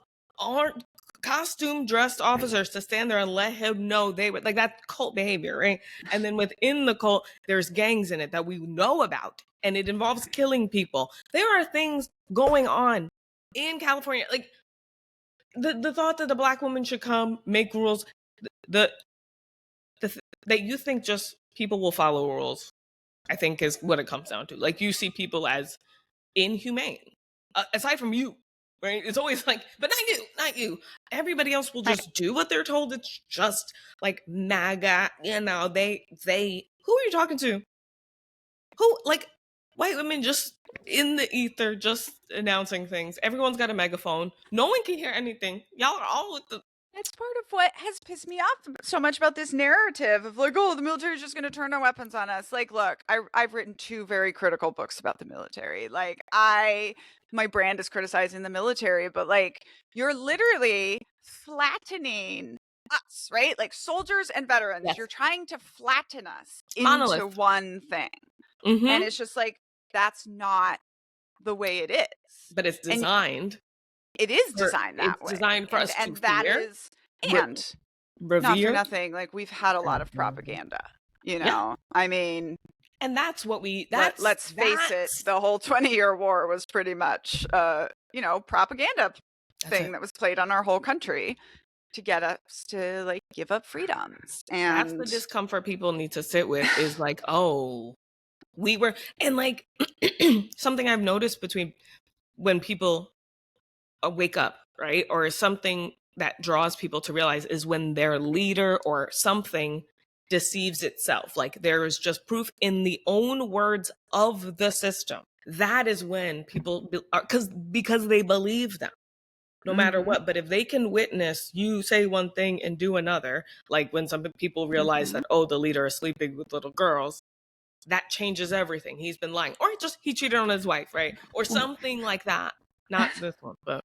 costume dressed officers to stand there and let him know they were like, that cult behavior, right? And then within the cult, there's gangs in it that we know about, and it involves killing people. There are things going on in California. Like, the thought that the Black woman should come make rules, that you think just people will follow rules, I think is what it comes down to. Like, you see people as inhumane, aside from you. Right? It's always like, but not you. Everybody else will just do what they're told. It's just like MAGA, they, who are you talking to? Who, like, white women just in the ether, just announcing things. Everyone's got a megaphone. No one can hear anything. Y'all are all with the... That's part of what has pissed me off so much about this narrative of like, oh, the military is just going to turn their weapons on us. Like, look, I've written 2 very critical books about the military. Like, my brand is criticizing the military, but like, you're literally flattening us, right? Like, soldiers and veterans, yes. You're trying to flatten us into one thing. Mm-hmm. And it's just like, that's not the way it is. But it's designed. It is designed that way. It's designed for us to and that fear. Is, and revere. Not for nothing, like, we've had a lot of propaganda, Yeah. I mean, and that's what let's face it, the whole 20-year war was pretty much propaganda thing that was played on our whole country to get us to like give up freedoms. And that's the discomfort people need to sit with, is like, oh, we were, and like something I've noticed between when people wake up, right? Or something that draws people to realize is when their leader or something deceives itself. Like there is just proof in the own words of the system. That is when people because they believe them no matter what. But if they can witness you say one thing and do another, like when some people realize that, oh, the leader is sleeping with little girls, that changes everything. He's been lying, or he cheated on his wife, right? Or something like that. Not this one, but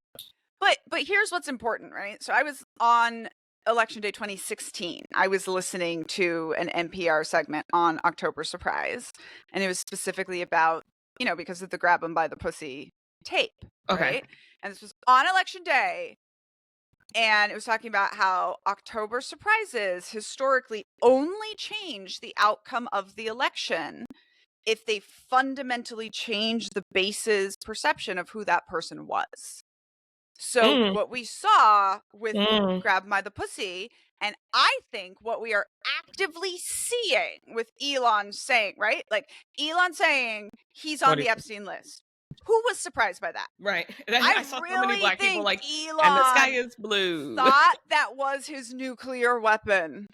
here's what's important, right? So I was on Election Day 2016. I was listening to an NPR segment on October Surprise, and it was specifically about, because of the grab 'em by the pussy tape, right? And this was on Election Day, and it was talking about how October surprises historically only change the outcome of the election if they fundamentally change the base's perception of who that person was. So what we saw with Grab by the Pussy, and I think what we are actively seeing with Elon saying, right? Like Elon saying he's on the Epstein list. Who was surprised by that? Right. I saw really so many Black people like, Elon and the sky is blue. Thought that was his nuclear weapon,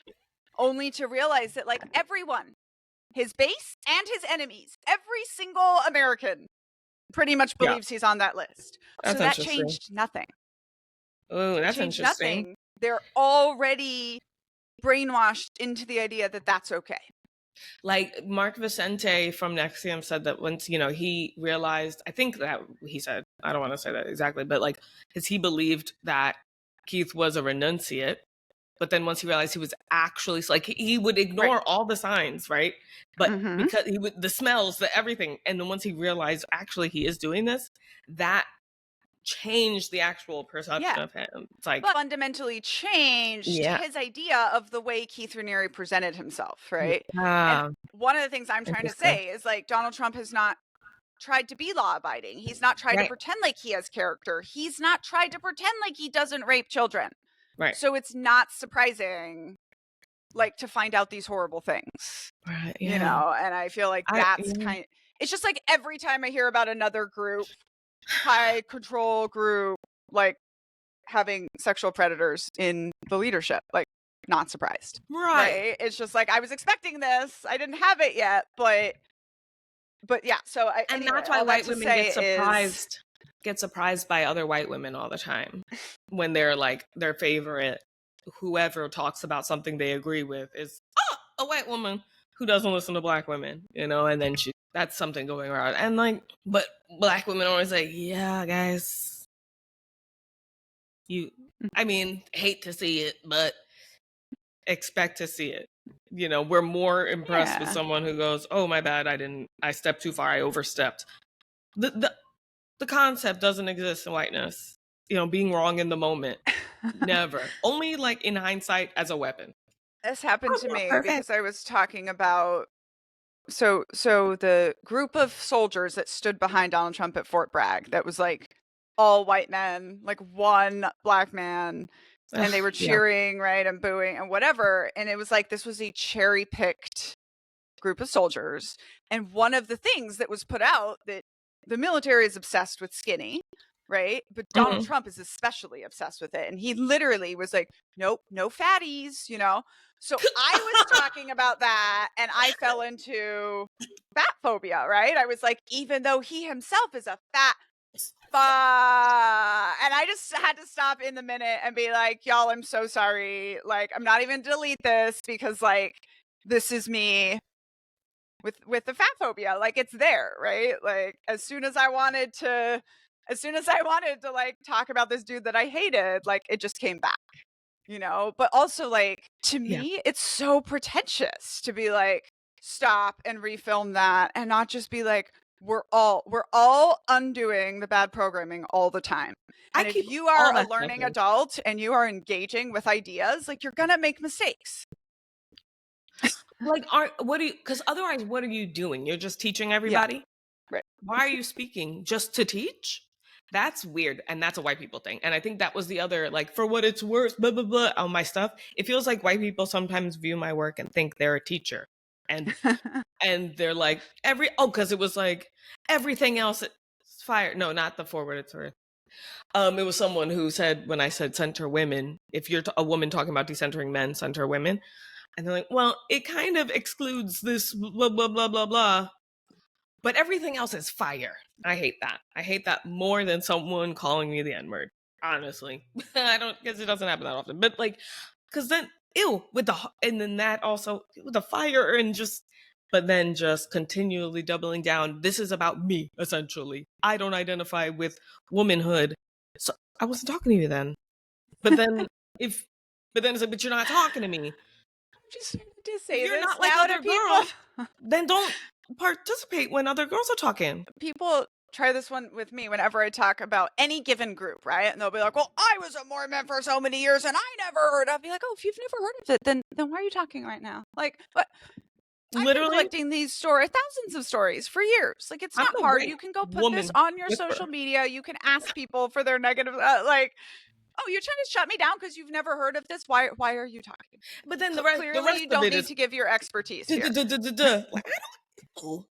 only to realize that like everyone, his base and his enemies, every single American pretty much believes he's on that list. So that changed nothing. Oh, that's interesting. Nothing. They're already brainwashed into the idea that that's okay. Like Mark Vicente from NXIVM said that once, he realized, I think that he said, I don't want to say that exactly, but like, because he believed that Keith was a renunciate. But then once he realized he was actually, like, he would ignore all the signs, right? But because he would, the smells, the everything. And then once he realized actually he is doing this, that changed the actual perception of him. It's like, but fundamentally changed his idea of the way Keith Raniere presented himself, right? And one of the things I'm trying to say is like Donald Trump has not tried to be law-abiding. He's not tried to pretend like he has character. He's not tried to pretend like he doesn't rape children. Right. So it's not surprising, like, to find out these horrible things. Right. And I feel like that's kind of, it's just like every time I hear about another group, high control group, like having sexual predators in the leadership, like not surprised. Right. It's just like, I was expecting this. I didn't have it yet, but yeah. So that's why white women get surprised by other white women all the time when they're like their favorite, whoever talks about something they agree with is a white woman who doesn't listen to Black women, and then that's something going around. And like, but Black women always like, yeah, guys, hate to see it, but expect to see it. We're more impressed with someone who goes, oh, my bad, I stepped too far, I overstepped. The concept doesn't exist in whiteness. Being wrong in the moment. Never. Only like in hindsight as a weapon. This happened to me because I was talking about so the group of soldiers that stood behind Donald Trump at Fort Bragg, that was like all white men, like one Black man, and they were cheering, right, and booing and whatever. And it was like, this was a cherry-picked group of soldiers. And one of the things that was put out, that the military is obsessed with skinny, right? But Donald Trump is especially obsessed with it. And he literally was like, nope, no fatties, So I was talking about that, and I fell into fat phobia, right? I was like, even though he himself is a fat and I just had to stop in the minute and be like, y'all, I'm so sorry. Like, I'm not even delete this because like, this is me with the fat phobia. Like, it's there, right? Like, as soon as I wanted to like talk about this dude that I hated, like it just came back, but also like, to me, it's so pretentious to be like, stop and refilm that and not just be like, we're all undoing the bad programming all the time. And if you are a learning adult and you are engaging with ideas, like, you're gonna make mistakes. Like, because otherwise, what are you doing? You're just teaching everybody? Right. Why are you speaking? Just to teach? That's weird. And that's a white people thing. And I think that was the other, like, for what it's worth, blah, blah, blah, all my stuff. It feels like white people sometimes view my work and think they're a teacher. And and they're like, because it was like, everything else is fire. No, not the forward, it's worth. It was someone who said, when I said center women, if you're a woman talking about decentering men, center women. And they're like, well, it kind of excludes this blah, blah, blah, blah, blah. But everything else is fire. I hate that. I hate that more than someone calling me the N-word, honestly. I don't, because it doesn't happen that often. But like, because then, ew, and then that also, with the fire and just, but then just continually doubling down. This is about me, essentially. I don't identify with womanhood. So I wasn't talking to you then. But then it's like, but you're not talking to me. Just to say If you're this not like now other to people. girls, then don't participate when other girls are talking. People try this one with me whenever I talk about any given group, right? And they'll be like, well, I was a Mormon for so many years and I never heard of it. I'll be like, oh, if you've never heard of it, then why are you talking right now? Like, what? I've been collecting these stories, thousands of stories for years. Like, it's not hard. You can go put this on your social media. You can ask people for their negative, like, oh, you're trying to shut me down because you've never heard of this? Why are you talking? But then clearly the rest you don't of it need is to give your expertise here. Like, I don't know.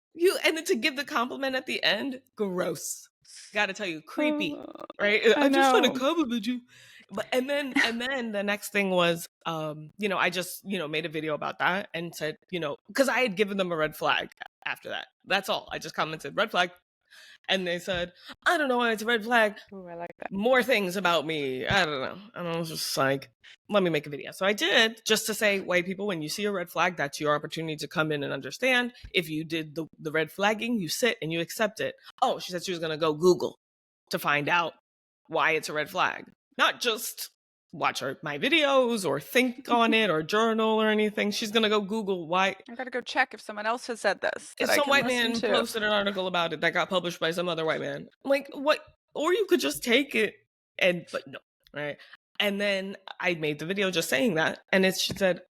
And then to give the compliment at the end, gross. Gotta tell you, creepy, right? I'm just trying to compliment you. But and then the next thing was, I just made a video about that and said, because I had given them a red flag after that. That's all. I just commented red flag, and they said, I don't know why it's a red flag. Ooh, I like that. More things about me. I don't know. And I was just like, let me make a video. So I did, just to say, white people, when you see a red flag, that's your opportunity to come in and understand. If you did the red flagging, you sit and you accept it. Oh, she said she was going to go Google to find out why it's a red flag. Not just watch my videos or think on it or journal or anything. She's going to go Google why. I got to go check if someone else has said this. If some white man posted an article about it that got published by some other white man. Like, what? Or you could just take it but no, right? And then I made the video just saying that. And she said,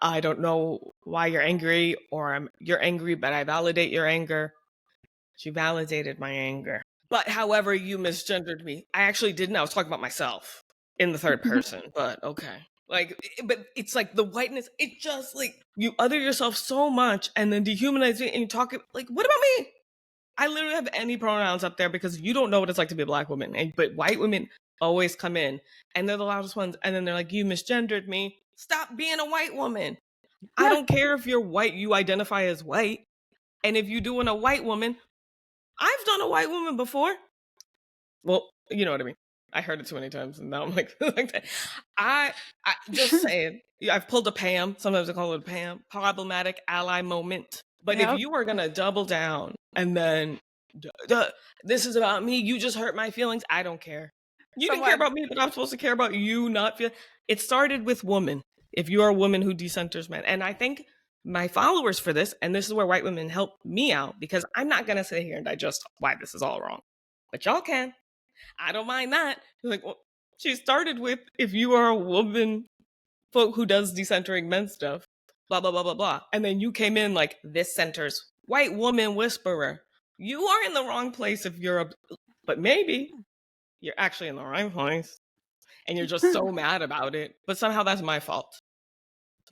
I don't know why you're angry, or you're angry, but I validate your anger. She validated my anger. But however, you misgendered me. I actually didn't. I was talking about myself in the third person, but okay. Like, but it's like the whiteness, it just like, you other yourself so much and then dehumanize it and you talk like, what about me? I literally have any pronouns up there because you don't know what it's like to be a Black woman. But white women always come in and they're the loudest ones. And then they're like, you misgendered me. Stop being a white woman. I don't care if you're white, you identify as white. And if you're doing a white woman, I've done a white woman before. Well, you know what I mean. I heard it too many times and now I'm like I just saying, I've pulled a Pam. Sometimes I call it a Pam. Problematic ally moment. But if you are going to double down and then this is about me, you just hurt my feelings, I don't care. You didn't care about me, but I'm supposed to care about you not feel. It started with woman. If you are a woman who decenters men. And I think my followers for this, and this is where white women help me out, because I'm not going to sit here and digest why this is all wrong. But y'all can. I don't mind that. Like, well, she started with, if you are a woman who does decentering men stuff, blah, blah, blah, blah, blah. And then you came in like, this centers white woman whisperer. You are in the wrong place if you're but maybe you're actually in the right place and you're just so mad about it. But somehow that's my fault.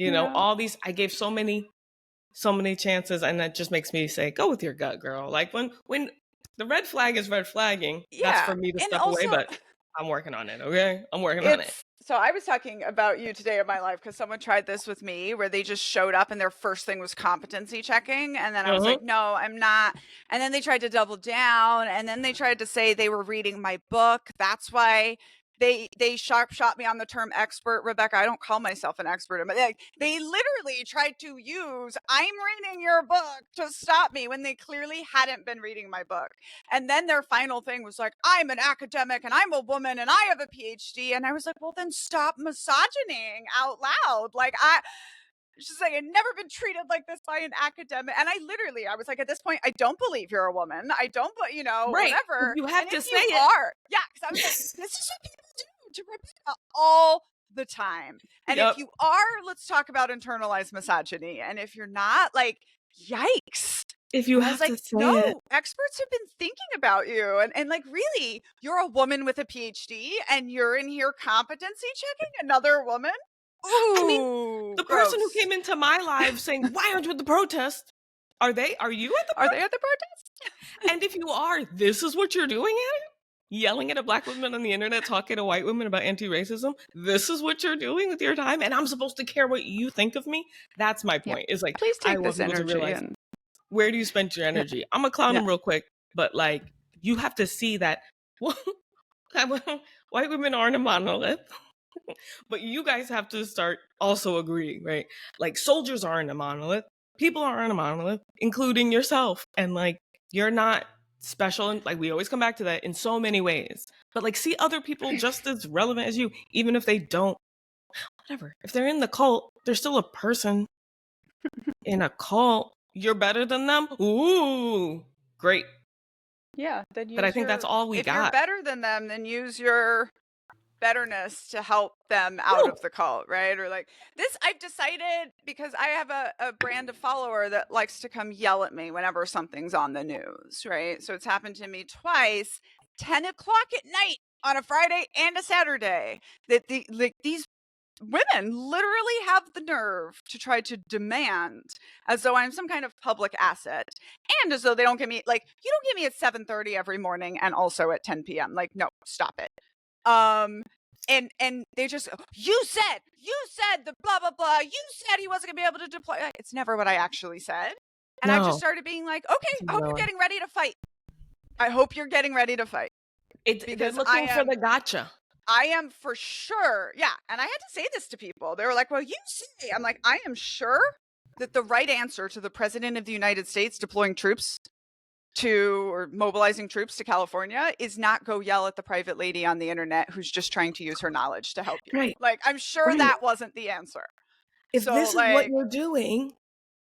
All these, I gave so many chances, and that just makes me say, go with your gut, girl. Like when the red flag is red flagging, that's for me to step away, but I'm working on it, okay? I'm working on it. So I was talking about you today in my life because someone tried this with me where they just showed up and their first thing was competency checking. And then I was like, no, I'm not. And then they tried to double down. And then they tried to say they were reading my book. That's why they sharp shot me on the term expert, Rebecca. I don't call myself an expert. But they literally tried to use, I'm reading your book to stop me when they clearly hadn't been reading my book. And then their final thing was like, I'm an academic and I'm a woman and I have a PhD. And I was like, well, then stop misogynying out loud. Like, she's like, I've never been treated like this by an academic. And I was like, at this point, I don't believe you're a woman. I don't, whatever. You have to say it. Yeah, because I was like, this is what people do to Rebecca all the time. And if you are, let's talk about internalized misogyny. And if you're not, like, yikes. If you have to say it. Experts have been thinking about you. And like, really, you're a woman with a PhD and you're in here competency checking another woman? Ooh, I mean, the person who came into my live saying, why aren't you at the protest? Are you at the protest? Are they at the protest? And if you are, this is what you're doing at it? yelling at a black woman on the internet, talking to white women about anti-racism. This is what you're doing with your time, and I'm supposed to care what you think of me. That's my point. Is like, Please I take want this people to energy realize, and where do you spend your energy? I'm gonna clown them real quick, but like, you have to see that white women aren't a monolith. But you guys have to start also agreeing, right? Like, soldiers aren't a monolith. People aren't a monolith, including yourself. And like, you're not special. And like, we always come back to that in so many ways. But like, see other people just as relevant as you, even if they don't, whatever. If they're in the cult, they're still a person in a cult. You're better than them? Ooh, great. Yeah, then But I think that's all we if got. you're better than them, then use your betterness to help them out of the cult, right? Or like this, I've decided, because I have a brand of follower that likes to come yell at me whenever something's on the news, right? So it's happened to me twice, 10 o'clock at night on a Friday and a Saturday, that these women literally have the nerve to try to demand, as though I'm some kind of public asset, and as though they don't get me, like, you don't get me at 7:30 every morning and also at 10 p.m. Like, no, stop it. And they just, you said the blah blah blah, you said he wasn't gonna be able to deploy. It's never what I actually said. And I just started being like, okay, I hope you're getting ready to fight. I hope you're getting ready to fight. They're looking for the gotcha. I am for sure. Yeah. And I had to say this to people. They were like, well, you say. I'm like, I am sure that the right answer to the president of the United States deploying troops or mobilizing troops to California is not go yell at the private lady on the internet who's just trying to use her knowledge to help you. Right. Like, I'm sure that wasn't the answer. If this is what you're doing,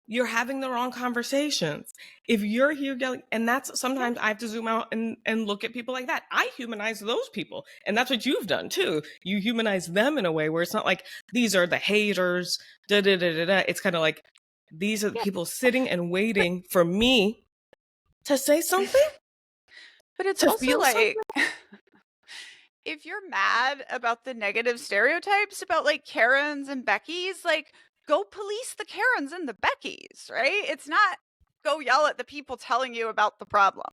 you're having the wrong conversations. If you're here yelling, and that's sometimes I have to zoom out and look at people like that. I humanize those people. And that's what you've done too. You humanize them in a way where it's not like, these are the haters, da da da da da. It's kind of like, these are the people sitting and waiting for me to say something. But it's also like, if you're mad about the negative stereotypes about like Karens and Beckys, like, go police the Karens and the Beckys, right? It's not go yell at the people telling you about the problem.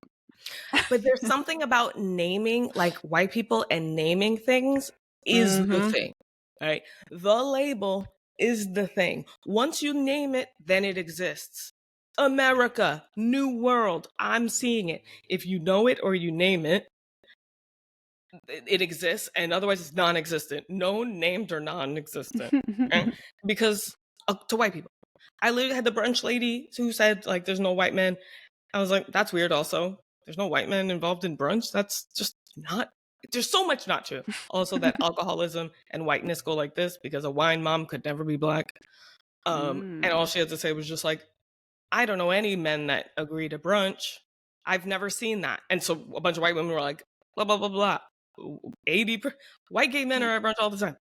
But there's something about naming, like, white people and naming things is the thing, right? The label is the thing. Once you name it, then it exists. America, New World, I'm seeing it. If you know it or you name it, it exists, and otherwise it's non-existent. Known, named, or non-existent. Right? Because to white people, I literally had the brunch lady who said, like, there's no white men. I was like, that's weird also. There's no white men involved in brunch. That's just not, there's so much not true. Also, that alcoholism and whiteness go like this because a wine mom could never be black. And all she had to say was just like, I don't know any men that agree to brunch. I've never seen that. And so a bunch of white women were like, blah, blah, blah, blah. 80 white gay men are at brunch all the time.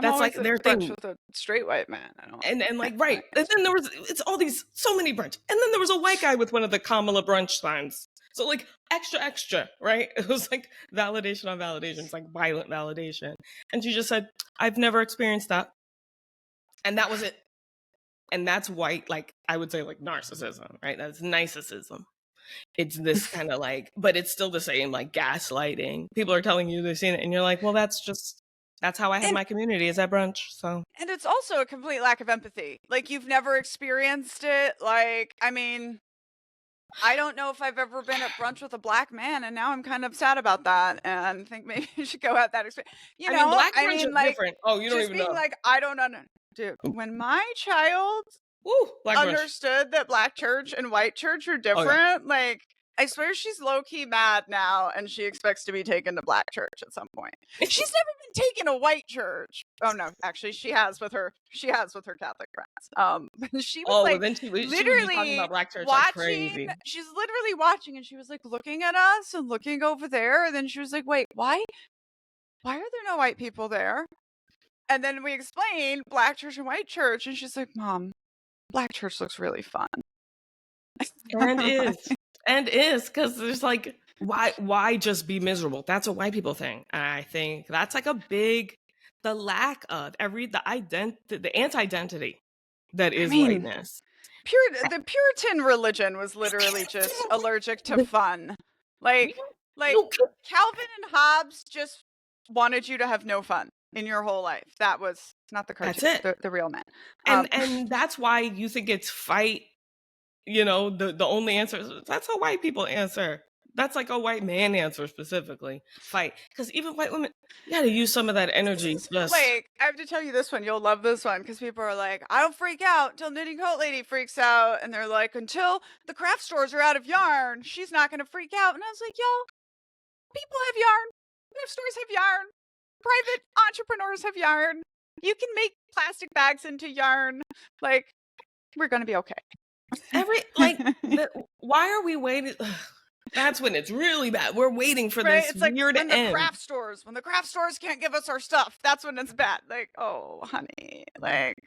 That's like their thing. With a straight white man. And like, right. And then there was, it's all these, so many brunch. And then there was a white guy with one of the Kamala brunch signs. So like, extra, right? It was like validation on validation. It's like violent validation. And she just said, I've never experienced that. And that was it. And that's white, like, I would say, like, narcissism, right? That's narcissism. It's this kind of like, but it's still the same, like, gaslighting. People are telling you they've seen it, and you're like, well, that's how I have my community, is at brunch, so. And it's also a complete lack of empathy. Like, you've never experienced it. Like, I mean, I don't know if I've ever been at brunch with a black man, and now I'm kind of sad about that, and think maybe you should go have that experience. You know, black brunch is like, different. Oh, you don't even know. Just being like, I don't know. Dude, when my child understood that black church and white church are different, like, I swear she's low-key mad now, and she expects to be taken to black church at some point. She's never been taken to white church. Oh no, actually, she has with her Catholic friends. She was then she was literally talking about black church watching. like crazy. She's literally watching, and she was like looking at us and looking over there, and then she was like, "Wait, why are there no white people there?" And then we explained black church and white church, and she's like, Mom, black church looks really fun. And is, because there's like, why just be miserable? That's a white people thing. I think that's like the lack of the anti-identity that is whiteness. The Puritan religion was literally just allergic to fun. Like, Like, You can- Calvin and Hobbes just wanted you to have no fun in your whole life. That was not the That's cartoon, it. the real man. And that's why you think it's fight. You know, the only answer is that's how white people answer. That's like a white man answer specifically. Fight. Because even white women, you gotta use some of that energy. Just like, I have to tell you this one. You'll love this one because people are like, I don't freak out until Knitting Coat Lady freaks out. And they're like, until the craft stores are out of yarn, she's not going to freak out. And I was like, y'all, people have yarn. Craft stores have yarn. Private entrepreneurs have yarn. You can make plastic bags into yarn. Like, we're going to be okay. why are we waiting? That's when it's really bad. We're waiting for right? this It's like year to when end. the craft stores can't give us our stuff, that's when it's bad. Like, oh, honey, like,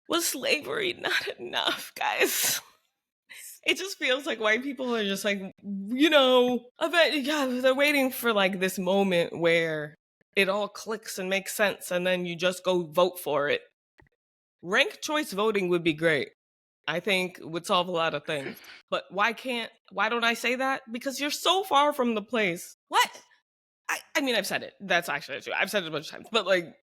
Was slavery not enough, guys? It just feels like white people are just like, you know, they're waiting for like this moment where it all clicks and makes sense, and then you just go vote for it. Ranked choice voting would be great. I think would solve a lot of things. But why don't I say that? Because you're so far from the place. What? I mean, I've said it. That's actually true. I've said it a bunch of times. But like,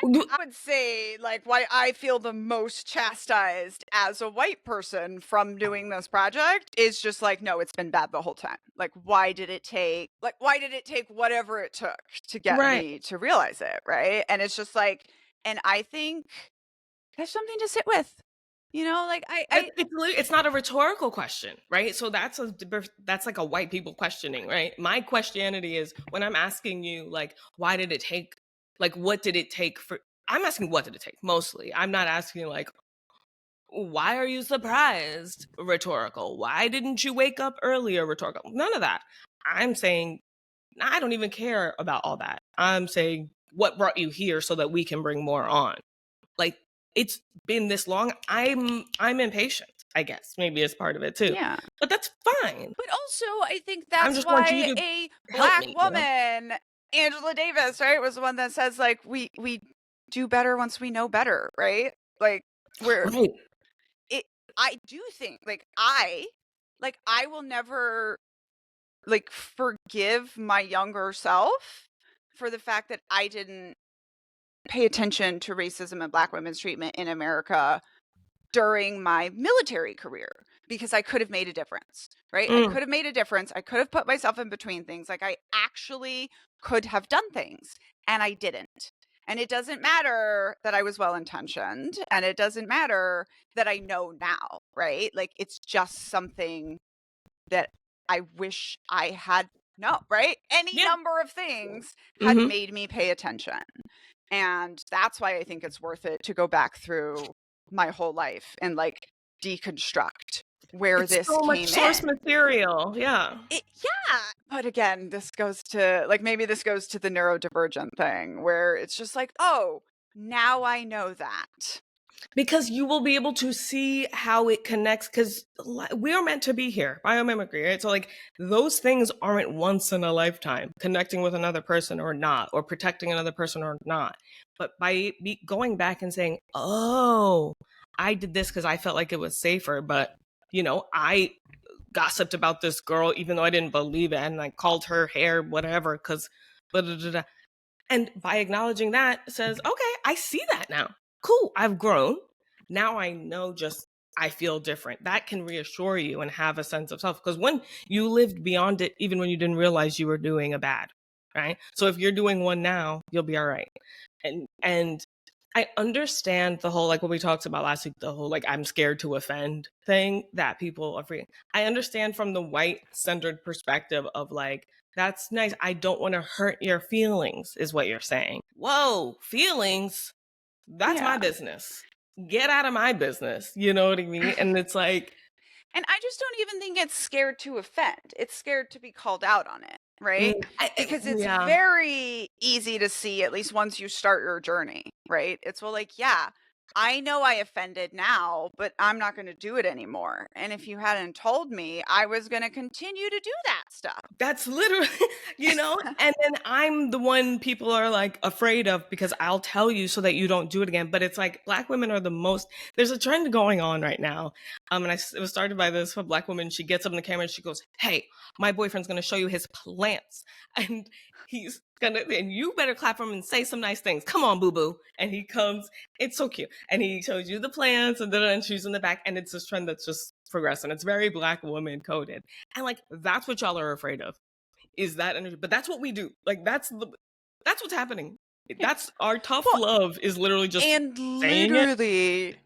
I would say, like, why I feel the most chastised as a white person from doing this project is just like, no, it's been bad the whole time. Like, why did it take whatever it took to get me to realize it, right? And it's just like, and I think there's something to sit with. You know, like it's not a rhetorical question, right? So that's like a white people questioning, right? My questionality is when I'm asking you, like, why did it take, like, what did it take for? I'm asking what did it take mostly. I'm not asking like, why are you surprised? Rhetorical. Why didn't you wake up earlier? Rhetorical. None of that. I'm saying I don't even care about all that. I'm saying what brought you here so that we can bring more on. Like, it's been this long. I'm impatient, I guess. Maybe it's part of it too. yeah. But that's fine. But also, I think that's just want you why to a help black me, you know? woman, Angela Davis, right, was the one that says, like, we do better once we know better, right? Like, Right. I do think, like, I will never, like, forgive my younger self for the fact that I didn't pay attention to racism and black women's treatment in America during my military career, because I could have made a difference, right? I could have made a difference. I could have put myself in between things. Like, I actually could have done things, and I didn't. And it doesn't matter that I was well-intentioned, and it doesn't matter that I know now, right? Like, it's just something that I wish I had known, right? Any number of things had made me pay attention. And that's why I think it's worth it to go back through my whole life and, like, deconstruct where It's this so much came source in. material. Yeah. But again, this goes to, like, maybe this goes to the neurodivergent thing where it's just like, oh, now I know that. Because you will be able to see how it connects, because we are meant to be here, biomimicry, right? So like those things aren't once in a lifetime, connecting with another person or not, or protecting another person or not. But by going back and saying, oh, I did this because I felt like it was safer, but, you know, I gossiped about this girl even though I didn't believe it, and I called her hair whatever because and by acknowledging that, says, okay, I see that now. Cool, I've grown. Now I know, just I feel different. That can reassure you and have a sense of self, because when you lived beyond it, even when you didn't realize you were doing a bad, right? So if you're doing one now, you'll be all right. And I understand the whole, like what we talked about last week, the whole like I'm scared to offend thing that people are free. I understand from the white centered perspective of like, that's nice. I don't want to hurt your feelings, is what you're saying. Whoa, feelings? That's my business. Get out of my business. You know what I mean? And it's like, and I just don't even think it's scared to offend. It's scared to be called out on it, right? Because it's very easy to see, at least once you start your journey, right? It's, well, like, yeah, I know I offended now, but I'm not going to do it anymore. And if you hadn't told me, I was going to continue to do that stuff. That's literally, and then I'm the one people are like afraid of because I'll tell you so that you don't do it again. But it's like Black women are the most, there's a trend going on right now. And it was started by this Black woman. She gets up in the camera and she goes, "Hey, my boyfriend's going to show you his plants." And he's and you better clap for him and say some nice things. Come on, boo boo. And he comes, it's so cute. And he shows you the plants and she's in the back. And it's this trend that's just progressing. It's very Black woman coded. And like, that's what y'all are afraid of, is that energy. But that's what we do. Like, that's what's happening. That's our tough love is literally just and saying literally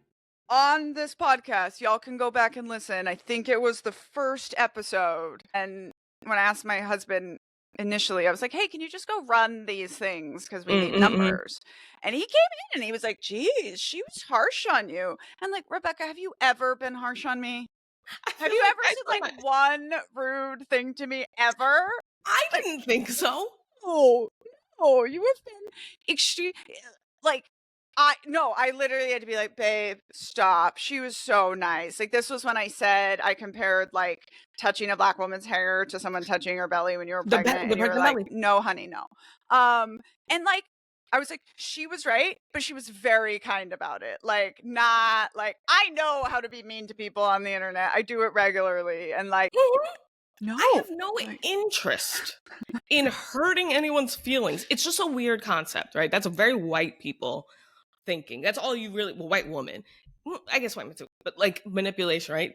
on this podcast, y'all can go back and listen. I think it was the first episode. And when I asked my husband initially, I was like, "Hey, can you just go run these things? Because we need numbers." And he came in and he was like, "Geez, she was harsh on you." And like, Rebecca, have you ever been harsh on me? Have you ever said like one rude thing to me ever? I didn't think so. Oh, you have been extreme. Like, I literally had to be like, "Babe, stop." She was so nice. Like, this was when I said I compared like touching a Black woman's hair to someone touching her belly when you were pregnant, and you were like, "No, honey, no." And like, I was like, she was right, but she was very kind about it. Like, not like, I know how to be mean to people on the internet. I do it regularly, and like, no, I have no interest in hurting anyone's feelings. It's just a weird concept, right? That's a very white people thinking. That's all you really, white woman. I guess white men too, but like manipulation, right?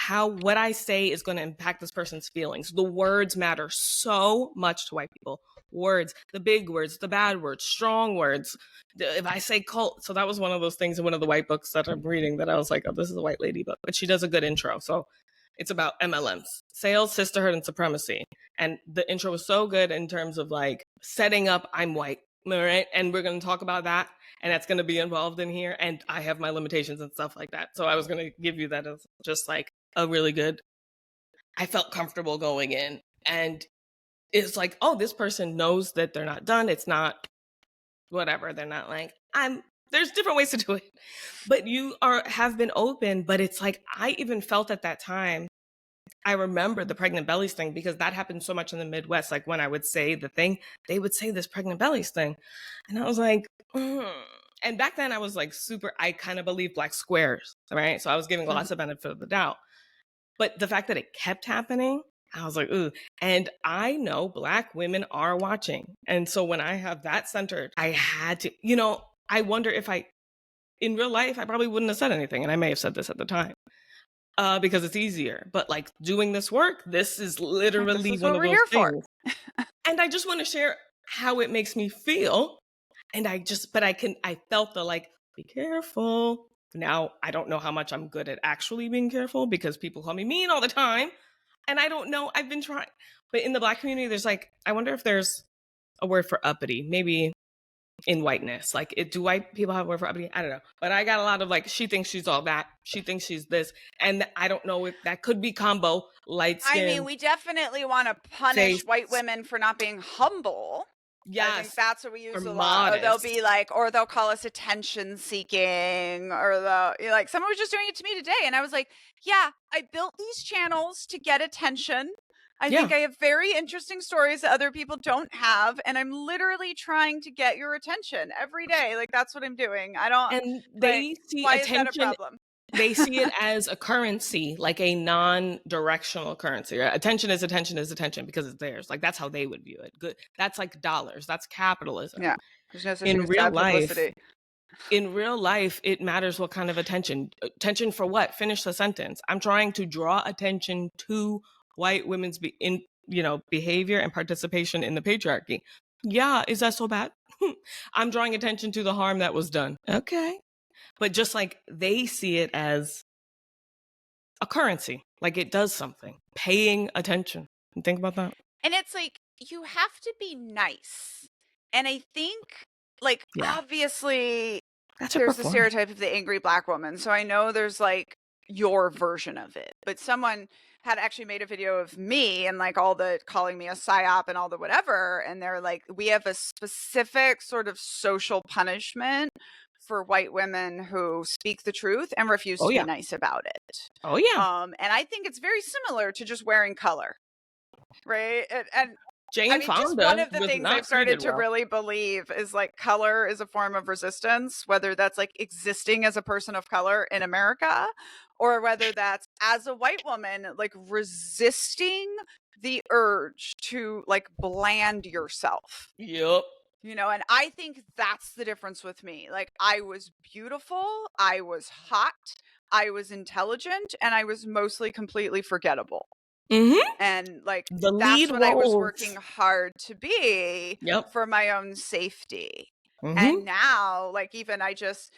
What I say is going to impact this person's feelings. The words matter so much to white people. Words, the big words, the bad words, strong words. If I say cult, so that was one of those things in one of the white books that I'm reading that I was like, oh, this is a white lady book, but she does a good intro. So it's about MLMs, sales, sisterhood, and supremacy. And the intro was so good in terms of like setting up, I'm white, all right? And we're going to talk about that. And that's going to be involved in here. And I have my limitations and stuff like that. So I was going to give you that as just like a really good, I felt comfortable going in. And it's like, oh, this person knows that they're not done. It's not whatever. They're not like, there's different ways to do it. But you have been open. But it's like, I even felt at that time, I remember the pregnant bellies thing because that happened so much in the Midwest. Like when I would say the thing, they would say this pregnant bellies thing. And I was like, And back then I was like I kind of believed Black squares, right? So I was giving lots of benefit of the doubt. But the fact that it kept happening, I was like, ooh. And I know Black women are watching. And so when I have that centered, I had to, I wonder if in real life, I probably wouldn't have said anything. And I may have said this at the time. Because it's easier. But like doing this work, this is literally one of those things. And I just want to share how it makes me feel. And I felt the like, be careful. Now, I don't know how much I'm good at actually being careful because people call me mean all the time. And I don't know, I've been trying. But in the Black community, there's like, I wonder if there's a word for uppity, maybe in whiteness. Like, do white people have a word for uppity? I don't know. But I got a lot of like, she thinks she's all that. She thinks she's this. And I don't know if that could be combo, light skin. I mean, we definitely want to punish white women for not being humble. Yes. I think that's what we use a lot. Or they'll be like, or they'll call us attention seeking, or like someone was just doing it to me today. And I was like, yeah, I built these channels to get attention. I think I have very interesting stories that other people don't have. And I'm literally trying to get your attention every day. Like, that's what I'm doing. I don't. And they see why attention. Is that a problem? They see it as a currency, like a non-directional currency. Right? Attention is attention because it's theirs. Like that's how they would view it. Good. That's like dollars. That's capitalism. Yeah. There's no such in thing as real bad life, publicity. In real life, it matters what kind of attention. Attention for what? Finish the sentence. I'm trying to draw attention to white women's behavior and participation in the patriarchy. Yeah, is that so bad? I'm drawing attention to the harm that was done. Okay. But just like they see it as a currency, like it does something, paying attention. And think about that. And it's like, you have to be nice. And I think, like, obviously, there's the stereotype of the angry Black woman. So I know there's like your version of it. But someone had actually made a video of me and like all the calling me a psyop and all the whatever. And they're like, we have a specific sort of social punishment for white women who speak the truth and refuse Oh to yeah. be nice about it. Oh yeah. And I think it's very similar to just wearing color, right? And I Jane mean, just one Fonda of the was things I've not started treated to well. really believe is like color is a form of resistance, whether that's like existing as a person of color in America or whether that's as a white woman, like resisting the urge to like bland yourself. Yep. You know, and I think that's the difference with me. Like, I was beautiful, I was hot, I was intelligent, and I was mostly completely forgettable. Mm-hmm. And like, The that's lead what I was roles. working hard to be Yep. for my own safety. Mm-hmm. And now, like, even I just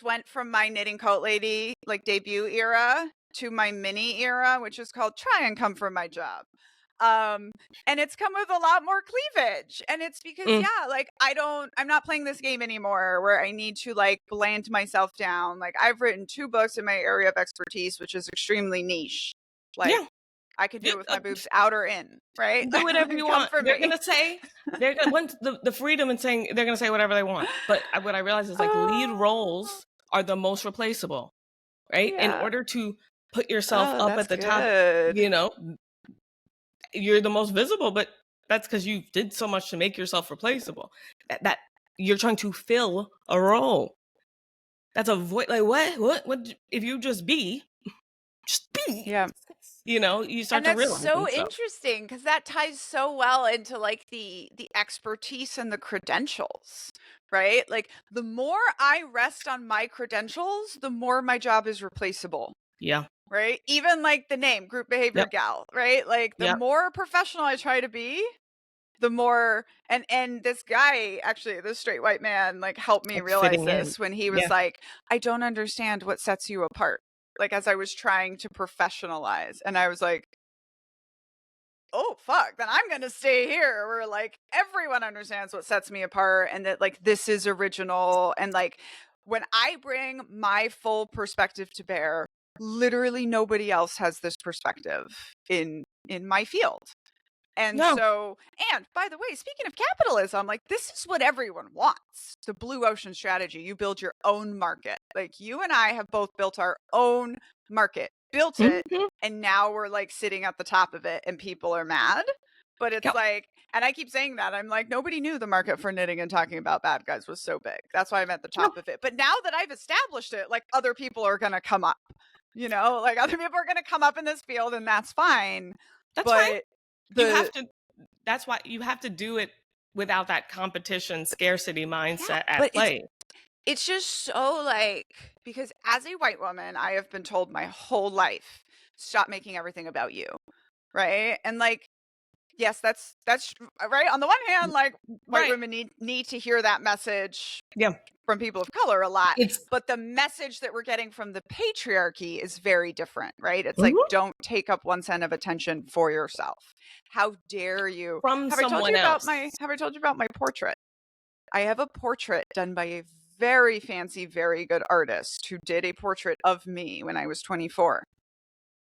went from my knitting coat lady like debut era to my mini era, which is called Try and Come from My Job. And it's come with a lot more cleavage. And it's because, yeah, like I'm not playing this game anymore where I need to like bland myself down. Like I've written 2 books in my area of expertise, which is extremely niche. Like Yeah. I can do it with my boobs out or in, right? Do whatever you Come want. for They're me. gonna say they're gonna want the freedom in saying they're gonna say whatever they want. But what I realize is like lead roles are the most replaceable, right? In Yeah. order to put yourself up that's at the top, good. you know, you're the most visible, but that's because you did so much to make yourself replaceable. That you're trying to fill a role. That's a void. Like what? If you just be, Yeah. you know, you start And to that's realize. so and stuff. interesting because that ties so well into like the expertise and the credentials, right? Like the more I rest on my credentials, the more my job is replaceable. Yeah. Right? Even like the name group behavior Yep. gal, right? Like the Yep. more professional I try to be, the more and this guy, actually this straight white man, like helped me Like realize fitting in. this when he was Yeah. like, I don't understand what sets you apart. Like as I was trying to professionalize, and I was like, oh fuck, then I'm gonna stay here where like everyone understands what sets me apart and that like this is original. And like when I bring my full perspective to bear, literally nobody else has this perspective in my field. And No. so, and by the way, speaking of capitalism, like this is what everyone wants. The blue ocean strategy. You build your own market. Like you and I have both built our own market, built it, and now we're like sitting at the top of it and people are mad. But it's like, and I keep saying that, I'm like, nobody knew the market for knitting and talking about bad guys was so big. That's why I'm at the top of it. But now that I've established it, like other people are going to come up, you know, like other people are going to come up in this field and that's fine. That's fine. You have to, that's why you have to do it without that competition scarcity mindset at play. It's just so like, because as a white woman, I have been told my whole life, stop making everything about you. Right. And like, yes, that's right. On the one hand, like white women need to hear that message from people of color a lot. But the message that we're getting from the patriarchy is very different, right? It's like, don't take up 1 cent of attention for yourself. How dare you? From Have I told you about my portrait? I have a portrait done by a very fancy, very good artist who did a portrait of me when I was 24.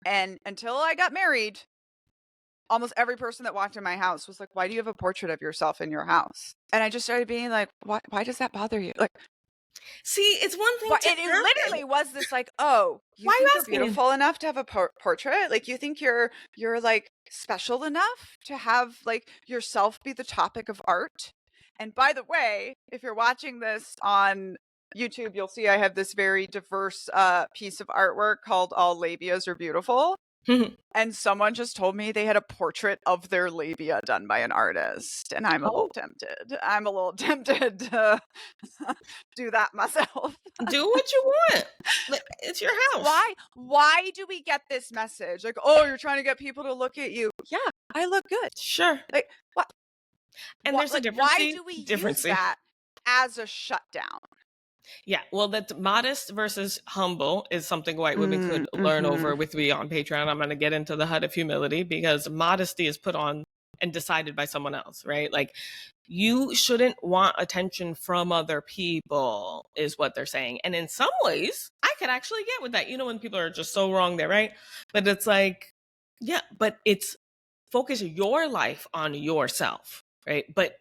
And until I got married, almost every person that walked in my house was like, why do you have a portrait of yourself in your house? And I just started being like, why does that bother you? Like, see, it's one thing it literally was this like, oh, you think you're beautiful enough to have a portrait? Like, you think you're like special enough to have like yourself be the topic of art? And by the way, if you're watching this on YouTube, you'll see I have this very diverse piece of artwork called All Labias Are Beautiful. And someone just told me they had a portrait of their labia done by an artist. And I'm a little tempted. I'm a little tempted to do that myself. Do what you want. It's your house. Why do we get this message? Like, oh, you're trying to get people to look at you. Yeah, I look good. Sure. Like, what? And there's a difference. Why do we use that as a shutdown? Yeah, well, that modest versus humble is something white women could learn over with me on Patreon. I'm going to get into the hut of humility because modesty is put on and decided by someone else, right? Like, you shouldn't want attention from other people is what they're saying. And in some ways, I could actually get with that. You know, when people are just so wrong there, right? But it's like, yeah, but it's focus your life on yourself, right? But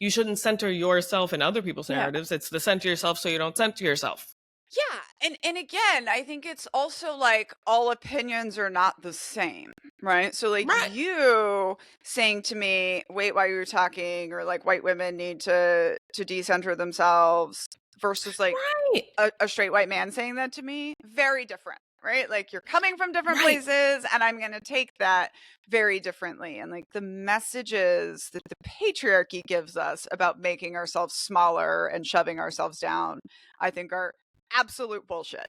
you shouldn't center yourself in other people's narratives. It's the center yourself so you don't center yourself. Yeah. And again, I think it's also like all opinions are not the same, right? So like Right. you saying to me, wait while you're talking, or like white women need to decenter themselves versus like Right. a straight white man saying that to me, very different, right? Like you're coming from different Right. places and I'm going to take that very differently. And like the messages that the patriarchy gives us about making ourselves smaller and shoving ourselves down, I think are absolute bullshit.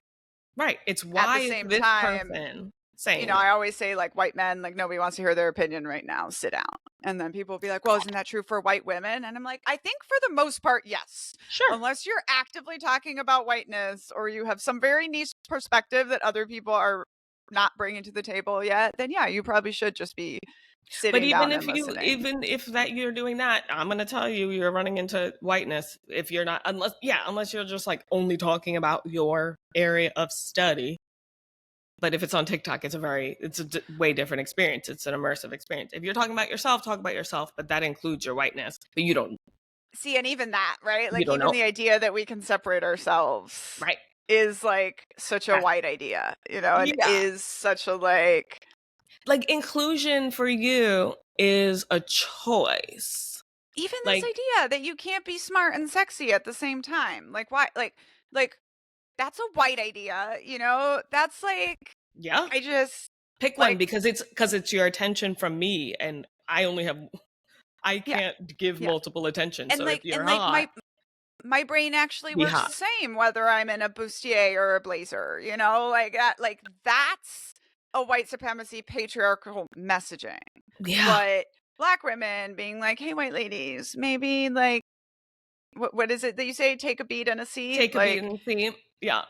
Right. It's At why the is same this time, person saying you know, I always say like white men, like nobody wants to hear their opinion right now, sit down. And then people will be like, well, isn't that true for white women? And I'm like, I think for the most part, yes. Sure. Unless you're actively talking about whiteness or you have some very niche perspective that other people are not bringing to the table yet, then yeah, you probably should just be sitting But down and listening. even if that you're doing that, I'm going to tell you, you're running into whiteness if you're not, unless you're just like only talking about your area of study. But if it's on TikTok, it's a way different experience. It's an immersive experience. If you're talking about yourself, talk about yourself, but that includes your whiteness. But you don't see, and even that, right? Like don't even know. the idea that we can separate ourselves, Right, is like such a white idea, you know, and is such a like inclusion for you is a choice. Even this idea that you can't be smart and sexy at the same time. Like why like that's a white idea, you know? That's like I just pick one because it's your attention from me and I can't give multiple attention. And so like if you're my brain actually works the same whether I'm in a bustier or a blazer, you know? Like that's a white supremacy patriarchal messaging. Yeah. But Black women being like, hey, white ladies, maybe like, what is it that you say? Take a beat and a seat? Take a beat and a seat. Yeah.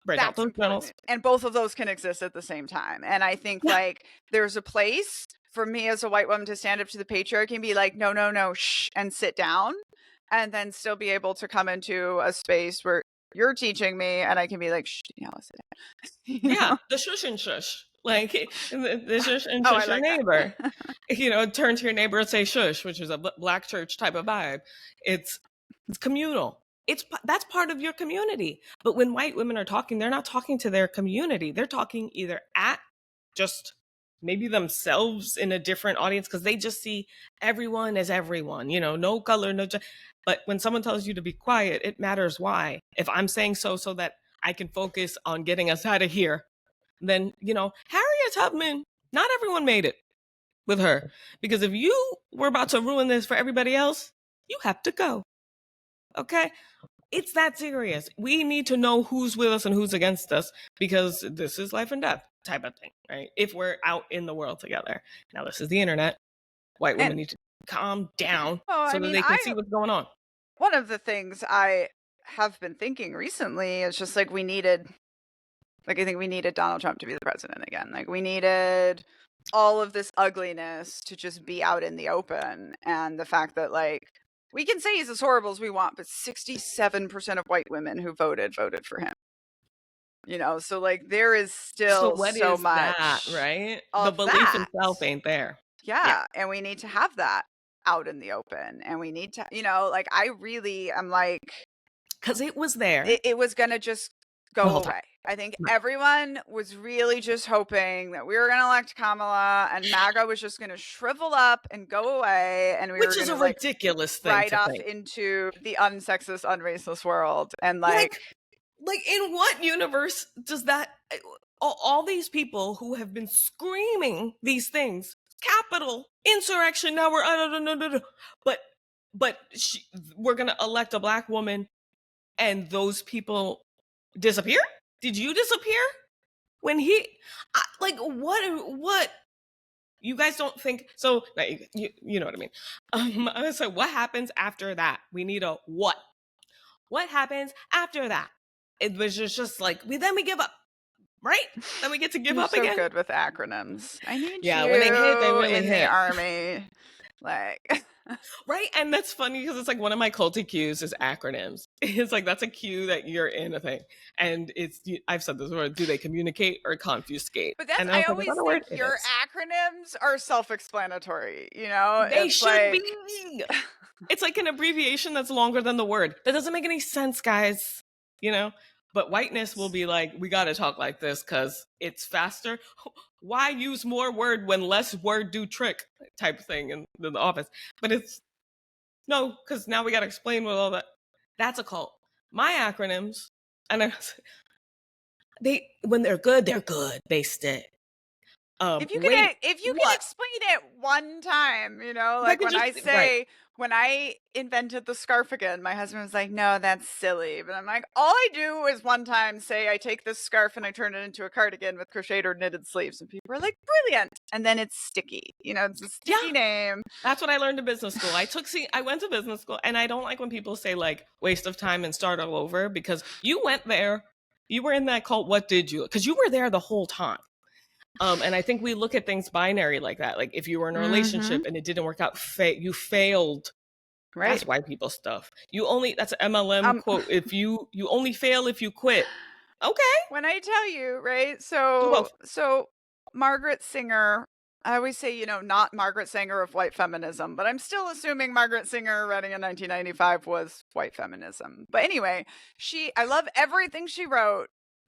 Break out those journals. And both of those can exist at the same time. And I think like there's a place for me as a white woman to stand up to the patriarchy and be like, no, shh, and sit down. And then still be able to come into a space where you're teaching me and I can be like, shh, Daniella, sit down. Yeah, the shush and shush. Like the shush and shush your neighbor. You know, turn to your neighbor and say shush, which is a Black church type of vibe. It's communal. That's part of your community. But when white women are talking, they're not talking to their community. They're talking either at just maybe themselves in a different audience because they just see everyone as everyone, you know, no color, but when someone tells you to be quiet, it matters why. If I'm saying so that I can focus on getting us out of here, then, you know, Harriet Tubman, not everyone made it with her. Because if you were about to ruin this for everybody else, you have to go. Okay? It's that serious. We need to know who's with us and who's against us because this is life and death type of thing, right? If we're out in the world together. Now, this is the internet. White women need to calm down that they can see what's going on. One of the things I have been thinking recently is just like I think we needed Donald Trump to be the president again. Like we needed all of this ugliness to just be out in the open. And the fact that like, we can say he's as horrible as we want, but 67% of white women who voted for him. You know, so like there is still so much that, right? The belief itself ain't there. Yeah. And we need to have that out in the open. And we need to, you know, like I'm like, because it was there. It was going to just go away. I think everyone was really just hoping that we were going to elect Kamala and MAGA was just going to shrivel up and go away. And which is a ridiculous thing right to off think. Into the unsexist, unracist world. And like in what universe does that, all these people who have been screaming these things, Capitol, insurrection, now we're, but we're going to elect a Black woman and those people disappear? Did you disappear when what you guys don't think so? You know what I mean. So what happens after that? We need a what happens after that? It was just like then we give up, right? Then we get to give up so again. Good with acronyms. I need when they hit, they really in hit. the army. Like Right? And that's funny because it's like one of my culty cues is acronyms. It's like that's a cue that you're in a thing. And I've said this word, do they communicate or confuscate? But that's, And I I was like, always another think word? It your is. acronyms are self-explanatory, you know? They It's should like, be. It's like an abbreviation that's longer than the word. That doesn't make any sense, guys. You know? But whiteness will be like, we got to talk like this because it's faster. Why use more word when less word do trick type thing in the office? But it's no, because now we got to explain what all that. That's a cult. My acronyms, and they when they're good, they stick. if you Wait, can what? explain it one time, you know, If I like could when just I right. say, when I invented the scarf again, my husband was like, no, that's silly. But I'm like, all I do is one time say I take this scarf and I turn it into a cardigan with crocheted or knitted sleeves. And people are like, brilliant. And then it's sticky. You know, it's a sticky name. That's what I learned in business school. I went to business school, and I don't like when people say like waste of time and start all over, because you went there, you were in that cult. What did you? Because you were there the whole time. And I think we look at things binary like that. Like if you were in a relationship and it didn't work out, you failed. Right. That's white people stuff. That's an MLM quote. If you only fail if you quit. Okay. When I tell you, right? Do both. So Margaret Singer, I always say, you know, not Margaret Sanger of white feminism, but I'm still assuming Margaret Singer, writing in 1995, was white feminism. But anyway, I love everything she wrote.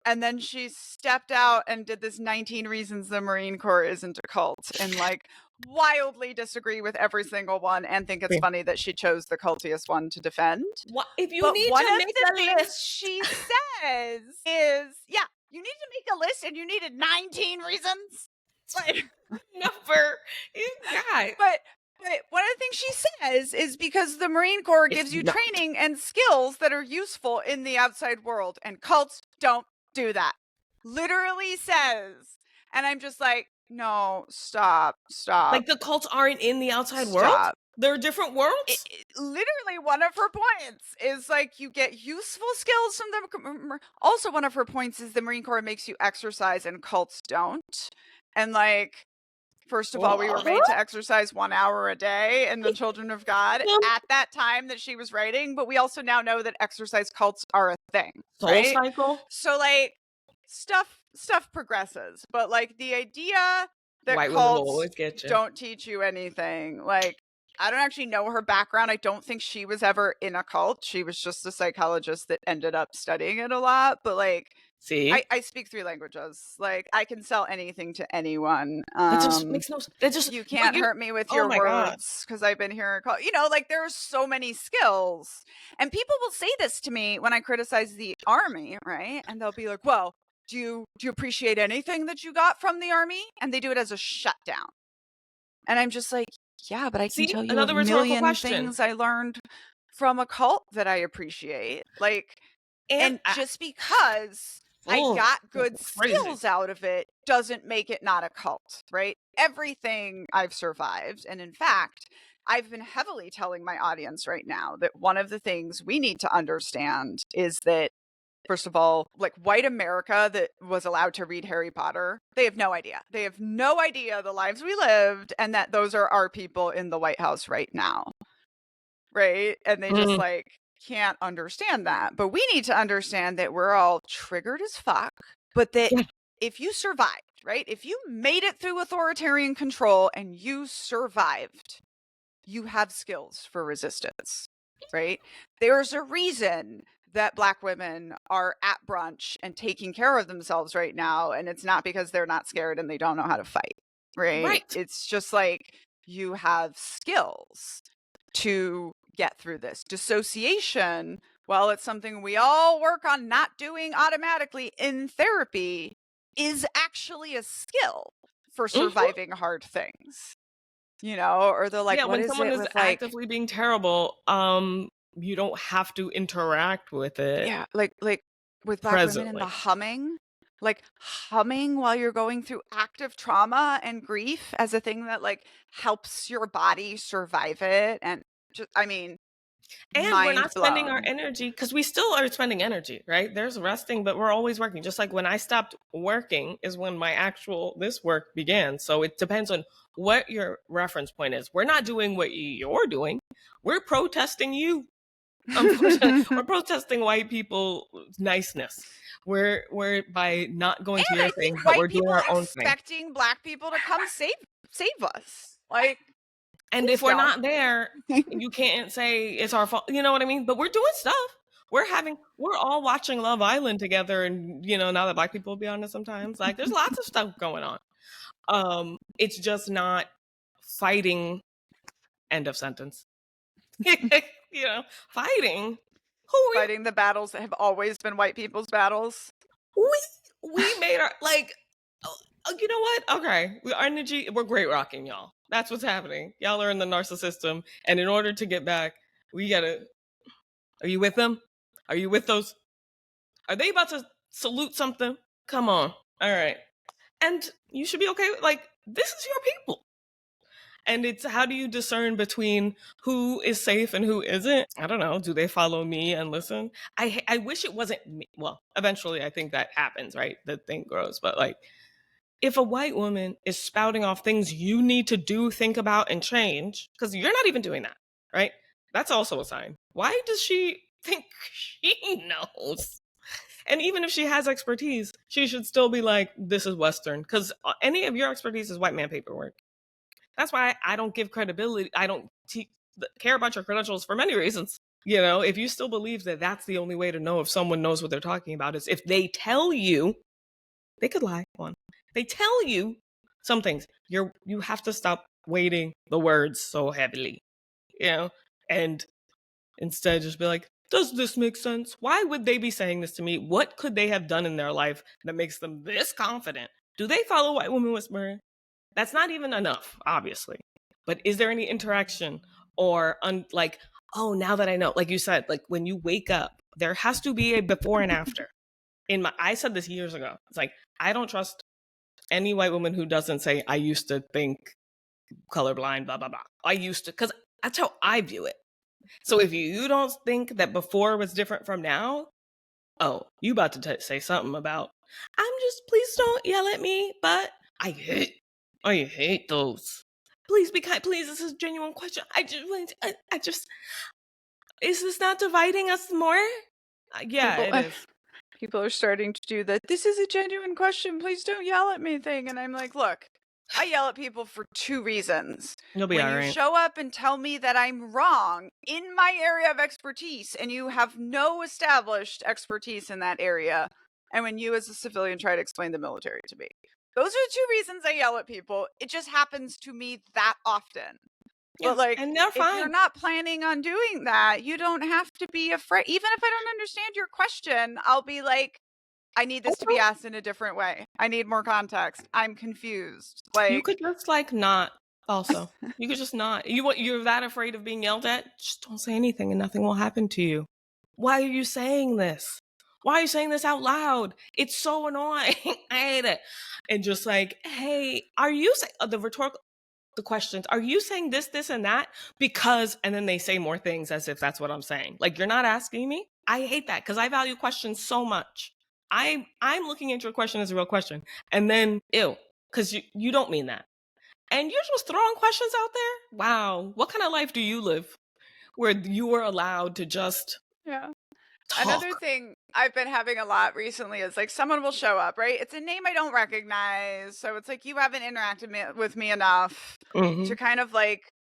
And then she stepped out and did this 19 Reasons the Marine Corps Isn't a Cult, and like wildly disagree with every single one and think it's funny that she chose the cultiest one to defend. What if you But need one to of make the a things list? she says is, yeah, you need to make a list and you needed 19 reasons. Like, Number, you guys. But one of the things she says is because the Marine Corps gives you training and skills that are useful in the outside world, and cults don't do that. Literally says. And I'm just like, no, stop. Like the cults aren't in the outside world? They're different worlds? Literally, one of her points is like you get useful skills from them. Also, one of her points is the Marine Corps makes you exercise and cults don't. And like, first of all, we were made to exercise 1 hour a day in the Children of God at that time that she was writing. But we also now know that exercise cults are a thing. Soul cycle? So like stuff progresses. But like the idea that white women will cults always get you. don't teach you anything. Like, I don't actually know her background. I don't think she was ever in a cult. She was just a psychologist that ended up studying it a lot. But like, see, I speak 3 languages. Like, I can sell anything to anyone. That just makes no sense. You can't hurt me with your words because I've been here. You know, like there are so many skills, and people will say this to me when I criticize the army, right? And they'll be like, "Well, do you appreciate anything that you got from the army?" And they do it as a shutdown, and I'm just like, yeah, but I can tell you a million things I learned from a cult that I appreciate. Like, and just because I got good skills out of it doesn't make it not a cult, right? Everything I've survived. And in fact, I've been heavily telling my audience right now that one of the things we need to understand is that, first of all, like white America that was allowed to read Harry Potter, they have no idea. They have no idea the lives we lived and that those are our people in the White House right now. Right? And they just like can't understand that. But we need to understand that we're all triggered as fuck, but that if you survived, right? If you made it through authoritarian control and you survived, you have skills for resistance, right? There's a reason that Black women are at brunch and taking care of themselves right now. And it's not because they're not scared and they don't know how to fight, right? It's just like you have skills to get through this. Dissociation, well, it's something we all work on not doing automatically in therapy, is actually a skill for surviving hard things. You know, or they're like, what when is someone it is with actively being terrible, you don't have to interact with it. Yeah, like with Black women and the humming. Like humming while you're going through active trauma and grief as a thing that like helps your body survive it. And just, I mean, And we're not spending our Mind-blown. energy, because we still are spending energy, right? There's resting, but we're always working. Just like when I stopped working is when this work began. So it depends on what your reference point is. We're not doing what you're doing. We're protesting you. Unfortunately, we're protesting white people's niceness. We're by not going to And your I thing, think but white we're doing people our own thing. expecting Black people to come save us. Like, And please if we're don't. not there, you can't say it's our fault. You know what I mean? But we're doing stuff. We're all watching Love Island together, and now that Black people will be on it sometimes, like there's lots of stuff going on. It's just not fighting. End of sentence. Fighting. Fighting the battles that have always been white people's battles. We made our you know what? Okay, our energy. We're great rocking, y'all. That's what's happening. Y'all are in the narcissist system, and in order to get back, we gotta. Are you with them? Are you with those? Are they about to salute something? Come on. All right. And you should be okay with, this is your people. And it's how do you discern between who is safe and who isn't? I don't know. Do they follow me and listen? I wish it wasn't me. Well, eventually I think that happens, right? The thing grows. But if a white woman is spouting off things you need to do, think about, and change, because you're not even doing that, right? That's also a sign. Why does she think she knows? And even if she has expertise, she should still be like, this is Western, because any of your expertise is white man paperwork. That's why I don't give credibility. I don't care about your credentials for many reasons. If you still believe that that's the only way to know if someone knows what they're talking about is if they tell you, they could lie. They tell you some things. You have to stop weighting the words so heavily, and instead just be like, does this make sense? Why would they be saying this to me? What could they have done in their life that makes them this confident? Do they follow White Woman Whisperer? That's not even enough, obviously. But is there any interaction or oh, now that I know, like you said, when you wake up, there has to be a before and after. I said this years ago. It's like, I don't trust any white woman who doesn't say, I used to think colorblind, blah, blah, blah. I used to, because that's how I view it. So if you don't think that before was different from now, oh, you about to say something about, please don't yell at me, but I hate those. Please be kind. Please, this is a genuine question. Is this not dividing us more? Yeah, it is. People are starting to do the, this is a genuine question, please don't yell at me thing. And I'm like, look, I yell at people for two reasons. You'll be when all you right. show up and tell me that I'm wrong in my area of expertise and you have no established expertise in that area, and when you as a civilian try to explain the military to me. Those are the two reasons I yell at people. It just happens to me that often. Yeah, But and they're fine. If you're not planning on doing that, you don't have to be afraid. Even if I don't understand your question, I'll be like, I need this to be asked in a different way. I need more context. I'm confused. You could just not. Also, you could just not. You're that afraid of being yelled at? Just don't say anything, and nothing will happen to you. Why are you saying this? Why are you saying this out loud? It's so annoying. I hate it. And just hey, are you saying the questions? Are you saying this, this, and that? Because, and then they say more things as if that's what I'm saying. You're not asking me. I hate that because I value questions so much. I'm looking at your question as a real question, and then ew, because you don't mean that, and you're just throwing questions out there. Wow, what kind of life do you live where you are allowed to just talk? Another thing I've been having a lot recently is someone will show up, right? It's a name I don't recognize, so it's you haven't interacted with me enough to kind of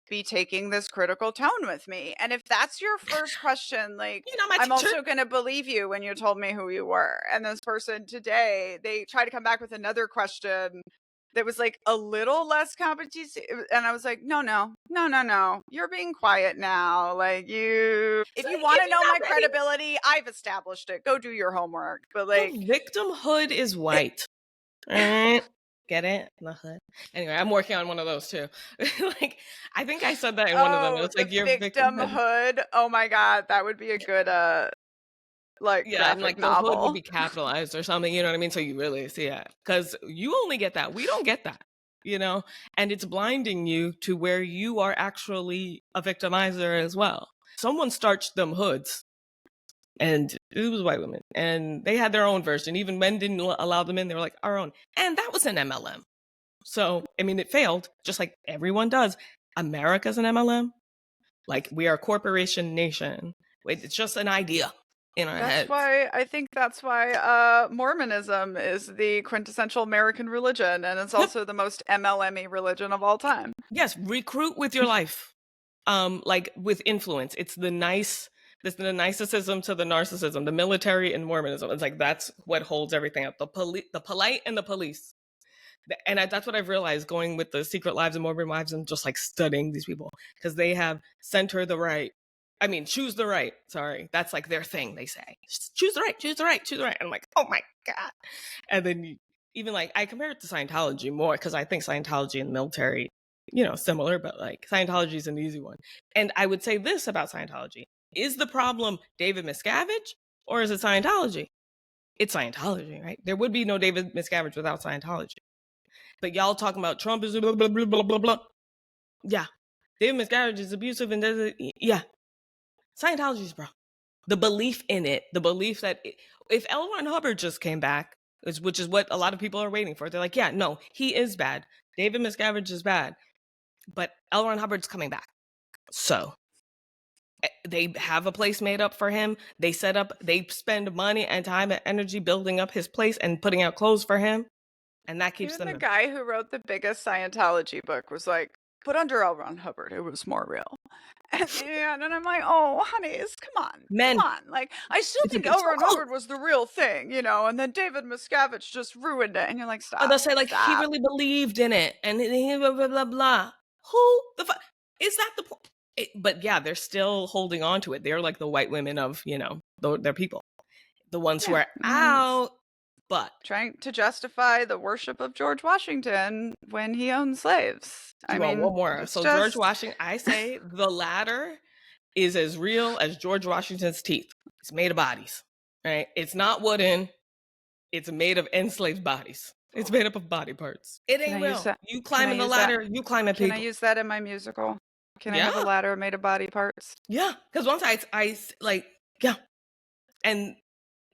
be taking this critical tone with me. And if that's your first question, I'm also going to believe you when you told me who you were. And this person today, they tried to come back with another question that was a little less competition. And I was like, no. You're being quiet now. If you want to know my credibility, I've established it. Go do your homework. But victimhood is white. Get it? The hood. Anyway, I'm working on one of those too. I think I said that in one of them. It's your victimhood. Oh my God, that would be a good and graphic the novel. hood would be capitalized or something. You know what I mean? So you really see it because you only get that. We don't get that. And it's blinding you to where you are actually a victimizer as well. someone starched them hoods, and it was white women, and they had their own version. Even men didn't allow them in. They were like, our own. And that was an MLM. So, I mean, it failed, just like everyone does. America's an MLM. Like, we are a corporation nation. It's just an idea in our heads. That's why Mormonism is the quintessential American religion, and it's also the most MLM-y religion of all time. Yes, recruit with your life. Like with influence. It's the narcissism to the narcissism, the military and Mormonism. It's like, that's what holds everything up. The polite and the police. And that's what I've realized going with the Secret Lives and Mormon Wives and just like studying these people, because they have choose the right. Sorry. That's like their thing. They say, choose the right. And I'm like, oh my God. And then even like, I compare it to Scientology more because I think Scientology and military, similar, but like Scientology is an easy one. And I would say this about Scientology. Is the problem David Miscavige or is it Scientology? It's Scientology, right? There would be no David Miscavige without Scientology. But y'all talking about Trump is blah, blah, blah, blah, blah, blah. Yeah. David Miscavige is abusive and does it. Yeah. Scientology's, bro. The belief in it, the belief that if L. Ron Hubbard just came back, which is what a lot of people are waiting for, they're like, yeah, no, he is bad. David Miscavige is bad. But L. Ron Hubbard's coming back. So they have a place made up for him. They spend money and time and energy building up his place and putting out clothes for him. And that keeps Even them. the guy who wrote the biggest Scientology book was like, but under L. Ron Hubbard, it was more real. And I'm like, oh, honeys, come on. Like, I still think L. Ron Hubbard was the real thing, and then David Miscavige just ruined it. And you're like, stop. They'll say, like, he really believed in it. And he blah, blah, blah, blah. Who the fuck? Is that the point? But yeah, they're still holding on to it. They're like the white women of, their people. The ones who are out. But trying to justify the worship of George Washington when he owned slaves. One more. So George Washington, I say the ladder is as real as George Washington's teeth. It's made of bodies, right? It's not wooden. It's made of enslaved bodies. It's made up of body parts. It ain't real. You climbing the ladder, you climbing people. Can I use that in my musical? Can I have a ladder made of body parts? Yeah, because once I like, yeah. And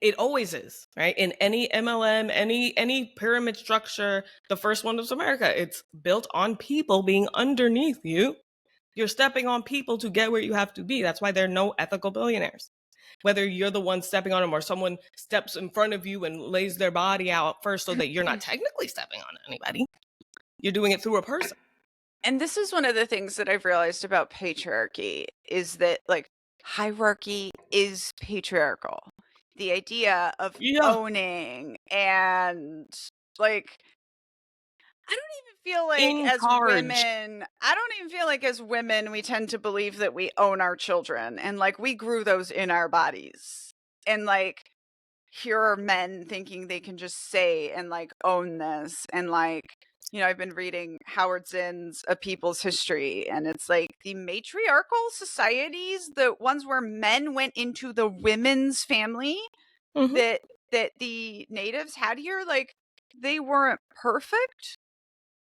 it always is, right? In any MLM, any pyramid structure, the first one was America. It's built on people being underneath you. You're stepping on people to get where you have to be. That's why there are no ethical billionaires. Whether you're the one stepping on them or someone steps in front of you and lays their body out first so that you're not technically stepping on anybody. You're doing it through a person. And this is one of the things that I've realized about patriarchy is that, like, hierarchy is patriarchal. The idea of owning and, like, I don't even feel like as women, we tend to believe that we own our children and like we grew those in our bodies. And like, here are men thinking they can just say and like own this. And like, I've been reading Howard Zinn's A People's History, and it's like the matriarchal societies, the ones where men went into the women's family that the natives had here, like they weren't perfect,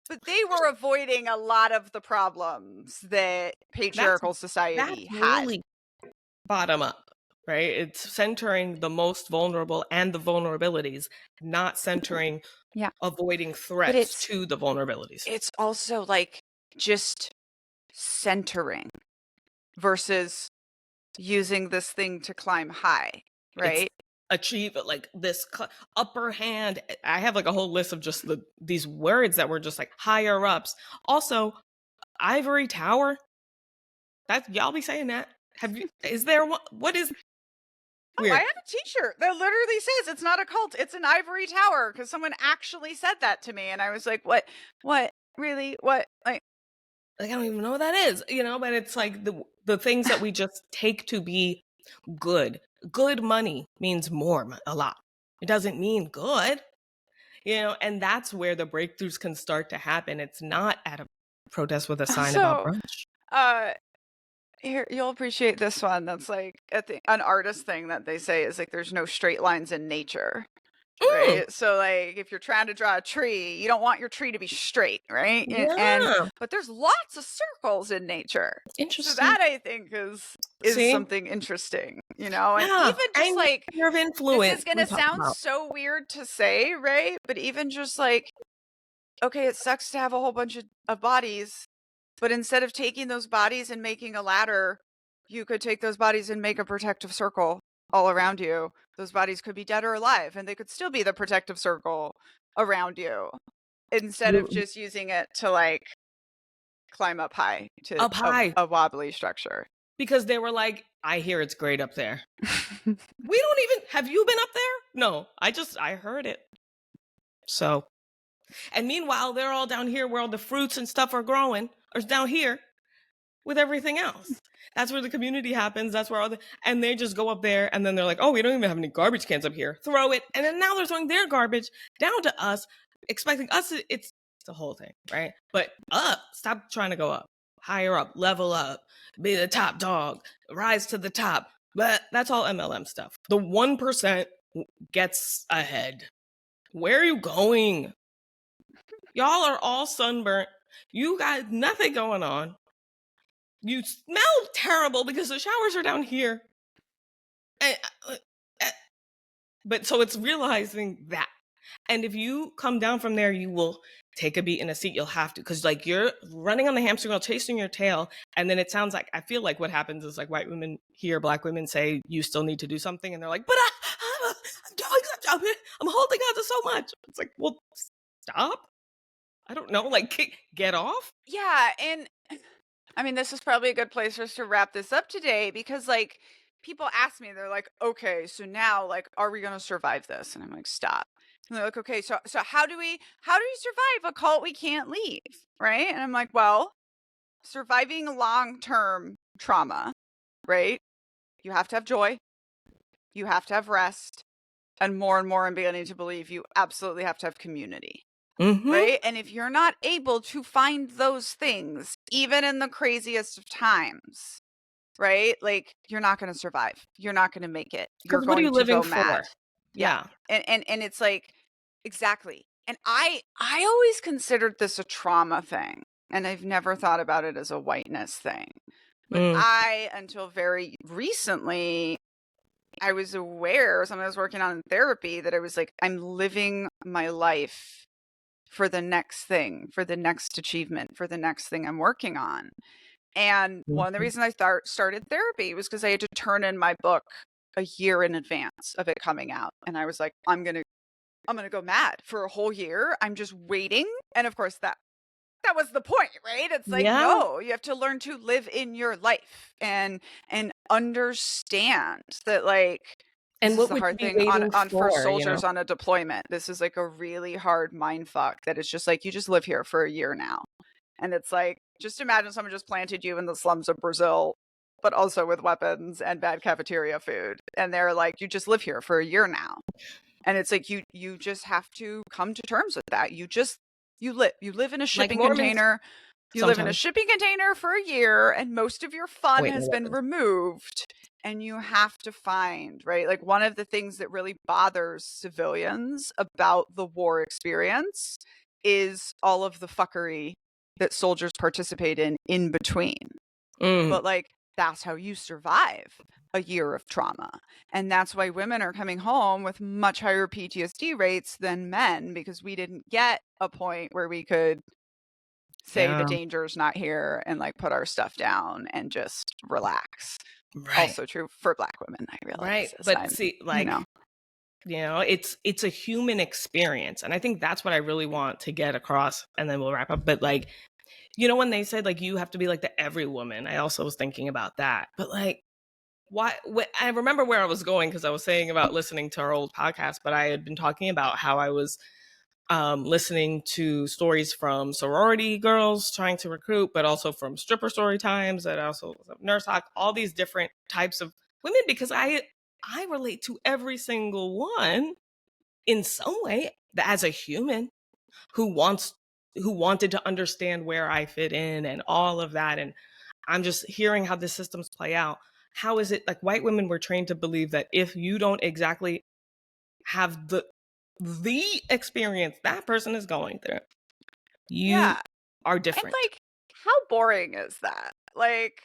but they were avoiding a lot of the problems that patriarchal society had. Really bottom up, right? It's centering the most vulnerable and the vulnerabilities, not centering avoiding threats to the vulnerabilities. It's also like just centering versus using this thing to climb high, right? Achieve like this upper hand. I have like a whole list of just these words that were just like higher ups. Also, ivory tower. That y'all be saying that. Is there one? What is? Weird. I have a t-shirt that literally says it's not a cult, it's an ivory tower, because someone actually said that to me, and I was like, what, really, what, like I don't even know what that is, but it's like the things that we just take to be good. Good money means a lot. It doesn't mean good, and that's where the breakthroughs can start to happen. It's not at a protest with a sign about brunch. Here, you'll appreciate this one. That's like an artist thing that they say is like there's no straight lines in nature, right? So like if you're trying to draw a tree, you don't want your tree to be straight, right? Yeah. But there's lots of circles in nature. Interesting. So that I think is is See? something interesting, you know? And Yeah. even just And like, sphere of this influence is we gonna talk sound about. so weird to say, right? But even just like, okay, it sucks to have a whole bunch of bodies, but instead of taking those bodies and making a ladder, you could take those bodies and make a protective circle all around you. Those bodies could be dead or alive, and they could still be the protective circle around you, instead of just using it to like climb up high to Up high. a wobbly structure. Because they were like, I hear it's great up there. We don't even, have you been up there? No, I heard it. So, and meanwhile, they're all down here where all the fruits and stuff are growing, or down here with everything else. That's where the community happens. That's where and they just go up there and then they're like, oh, we don't even have any garbage cans up here. Throw it. And then now they're throwing their garbage down to us, expecting us, it's the whole thing, right? But up, stop trying to go up. Higher up, level up, be the top dog, rise to the top. But that's all MLM stuff. The 1% gets ahead. Where are you going? Y'all are all sunburnt. You got nothing going on. You smell terrible because the showers are down here. But so it's realizing that. And if you come down from there, you will take a beat in a seat. You'll have to, because like you're running on the hamster wheel, chasing your tail. And then it sounds like, I feel like what happens is like white women hear black women say, you still need to do something. And they're like, but I'm doing something. I'm holding on to so much. It's like, well, stop. I don't know, like get off. Yeah, and I mean, this is probably a good place for us to wrap this up today, because like people ask me, they're like, okay, so now like, are we going to survive this? And I'm like, stop. And they're like, okay, so how do we survive a cult we can't leave? Right. And I'm like, well, surviving long-term trauma, right? You have to have joy. You have to have rest. And more I'm beginning to believe you absolutely have to have community. Mm-hmm. Right. And if you're not able to find those things, even in the craziest of times, right? Like, you're not going to survive. You're not going to make it. You're What are going you to living go for? mad. Yeah. And it's like, exactly. And I always considered this a trauma thing, and I've never thought about it as a whiteness thing. But until very recently, I was aware, something I was working on in therapy, that I was like, I'm living my life for the next thing, for the next achievement, for the next thing I'm working on. And one of the reasons I started therapy was because I had to turn in my book a year in advance of it coming out. And I was like, I'm going to go mad for a whole year. I'm just waiting. And of course that was the point, right? It's like, no, you have to learn to live in your life and understand that, like, and this what is the would hard you be thing waiting on for, first soldiers, you know? on a deployment. This is like a really hard mind fuck that it's just like, you just live here for a year now. And it's like, just imagine someone just planted you in the slums of Brazil, but also with weapons and bad cafeteria food. And they're like, you just live here for a year now. And it's like, you just have to come to terms with that. You live in a shipping container. You live in a shipping container for a year, and most of your fun has been removed. And you have to find, right? Like, one of the things that really bothers civilians about the war experience is all of the fuckery that soldiers participate in between. But like, that's how you survive a year of trauma. And that's why women are coming home with much higher PTSD rates than men, because we didn't get a point where we could say the danger's not here and like put our stuff down and just relax. Right. Also true for Black women, I realize. Right. But see, like, you know, it's a human experience. And I think that's what I really want to get across, and then we'll wrap up. But like, you know, when they said like you have to be like the every woman, I also was thinking about that. But like, why? I remember where I was going, because I was saying about listening to our old podcast, but I had been talking about how I was listening to stories from sorority girls trying to recruit, but also from stripper story times, and also nurse talk, all these different types of women, because I relate to every single one in some way as a human who wanted to understand where I fit in and all of that. And I'm just hearing how the systems play out. How is it like white women were trained to believe that if you don't exactly have the experience that person is going through, you are different? And like, how boring is that? Like,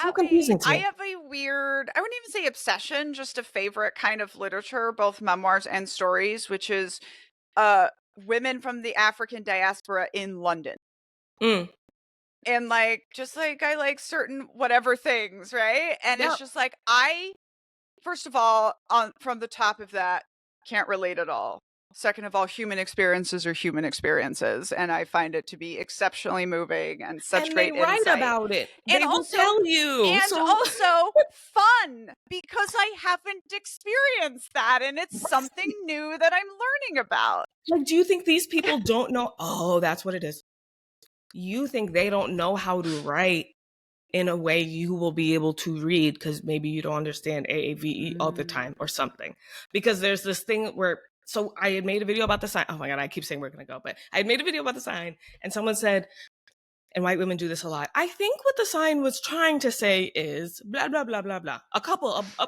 So confusing to I me. have a weird, I wouldn't even say obsession, just a favorite kind of literature, both memoirs and stories, which is women from the African diaspora in London. Mm. And like, just like I like certain whatever things, right? And Yep. it's just like first of all, from the top of that, can't relate at all. Second of all, human experiences are human experiences, and I find it to be exceptionally moving and such And they great write insight. about it. And They will also, tell you. fun, because I haven't experienced that, and it's something new that I'm learning about. Like, do you think these people don't know? Oh, that's what it is. You think they don't know how to write in a way you will be able to read because maybe you don't understand AAVE all the time or something. Because there's this thing where, so I had made a video about the sign. Oh my God, I keep saying we're going to go, but I had made a video about the sign and someone said, and white women do this a lot, I think what the sign was trying to say is blah, blah, blah, blah, blah.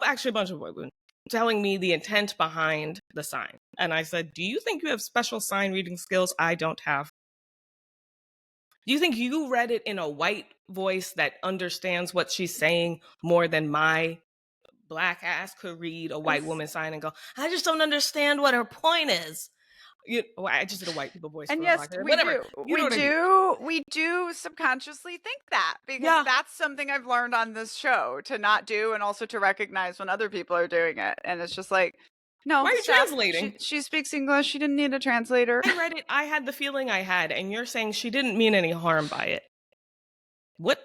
Actually a bunch of white women telling me the intent behind the sign. And I said, do you think you have special sign reading skills I don't have? Do you think you read it in a white voice that understands what she's saying more than my Black ass could read a white woman sign and go, I just don't understand what her point is? I just did a white people voice And for a yes, Black person. we Whatever. do. You know what I mean? We do subconsciously think that, because Yeah. that's something I've learned on this show to not do, and also to recognize when other people are doing it. And it's just like, no, Why are you Steph, translating? She speaks English. She didn't need a translator. I read it. I had the feeling I had, and you're saying she didn't mean any harm by it. What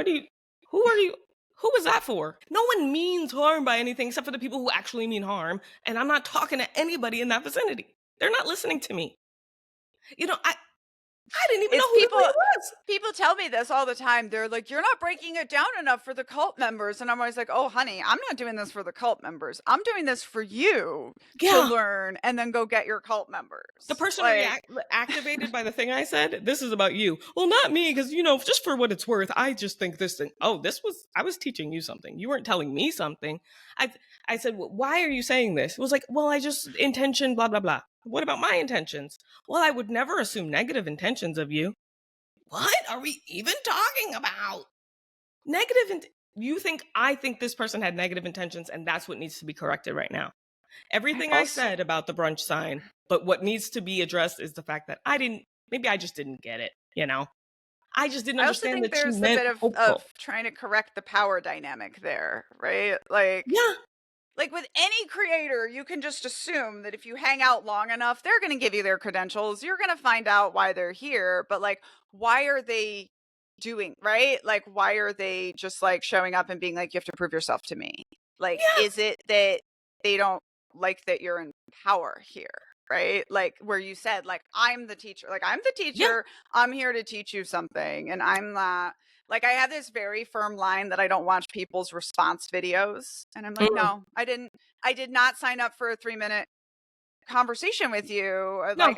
do you, who are you? Who was that for? No one means harm by anything except for the people who actually mean harm. And I'm not talking to anybody in that vicinity. They're not listening to me. You know, I didn't even know who this lady was. People tell me this all the time. They're like, you're not breaking it down enough for the cult members. And I'm always like, oh, honey, I'm not doing this for the cult members. I'm doing this for you to learn and then go get your cult members. The person activated by the thing I said, this is about you. Well, not me, because, you know, just for what it's worth, I just think this thing. Oh, I was teaching you something. You weren't telling me something. I said, well, why are you saying this? It was like, well, I just intention, blah, blah, blah. What about my intentions? Well, I would never assume negative intentions of you. What are we even talking about? I think this person had negative intentions, and that's what needs to be corrected right now. Everything I said about the brunch sign, but what needs to be addressed is the fact that maybe I just didn't get it, you know? I just didn't understand that there's she meant a bit of trying to correct the power dynamic there, right? Like, yeah. Like with any creator, you can just assume that if you hang out long enough, they're going to give you their credentials. You're going to find out why they're here. But like, why are they doing, right? Like, why are they just like showing up and being like, you have to prove yourself to me? Like, is it that they don't like that you're in power here? Right? Like where you said, like, I'm the teacher. Like, I'm the teacher. Yeah. I'm here to teach you something. And I'm not. Like, I have this very firm line that I don't watch people's response videos. And I'm like, no, I did not sign up for a 3-minute conversation with you. No. Like,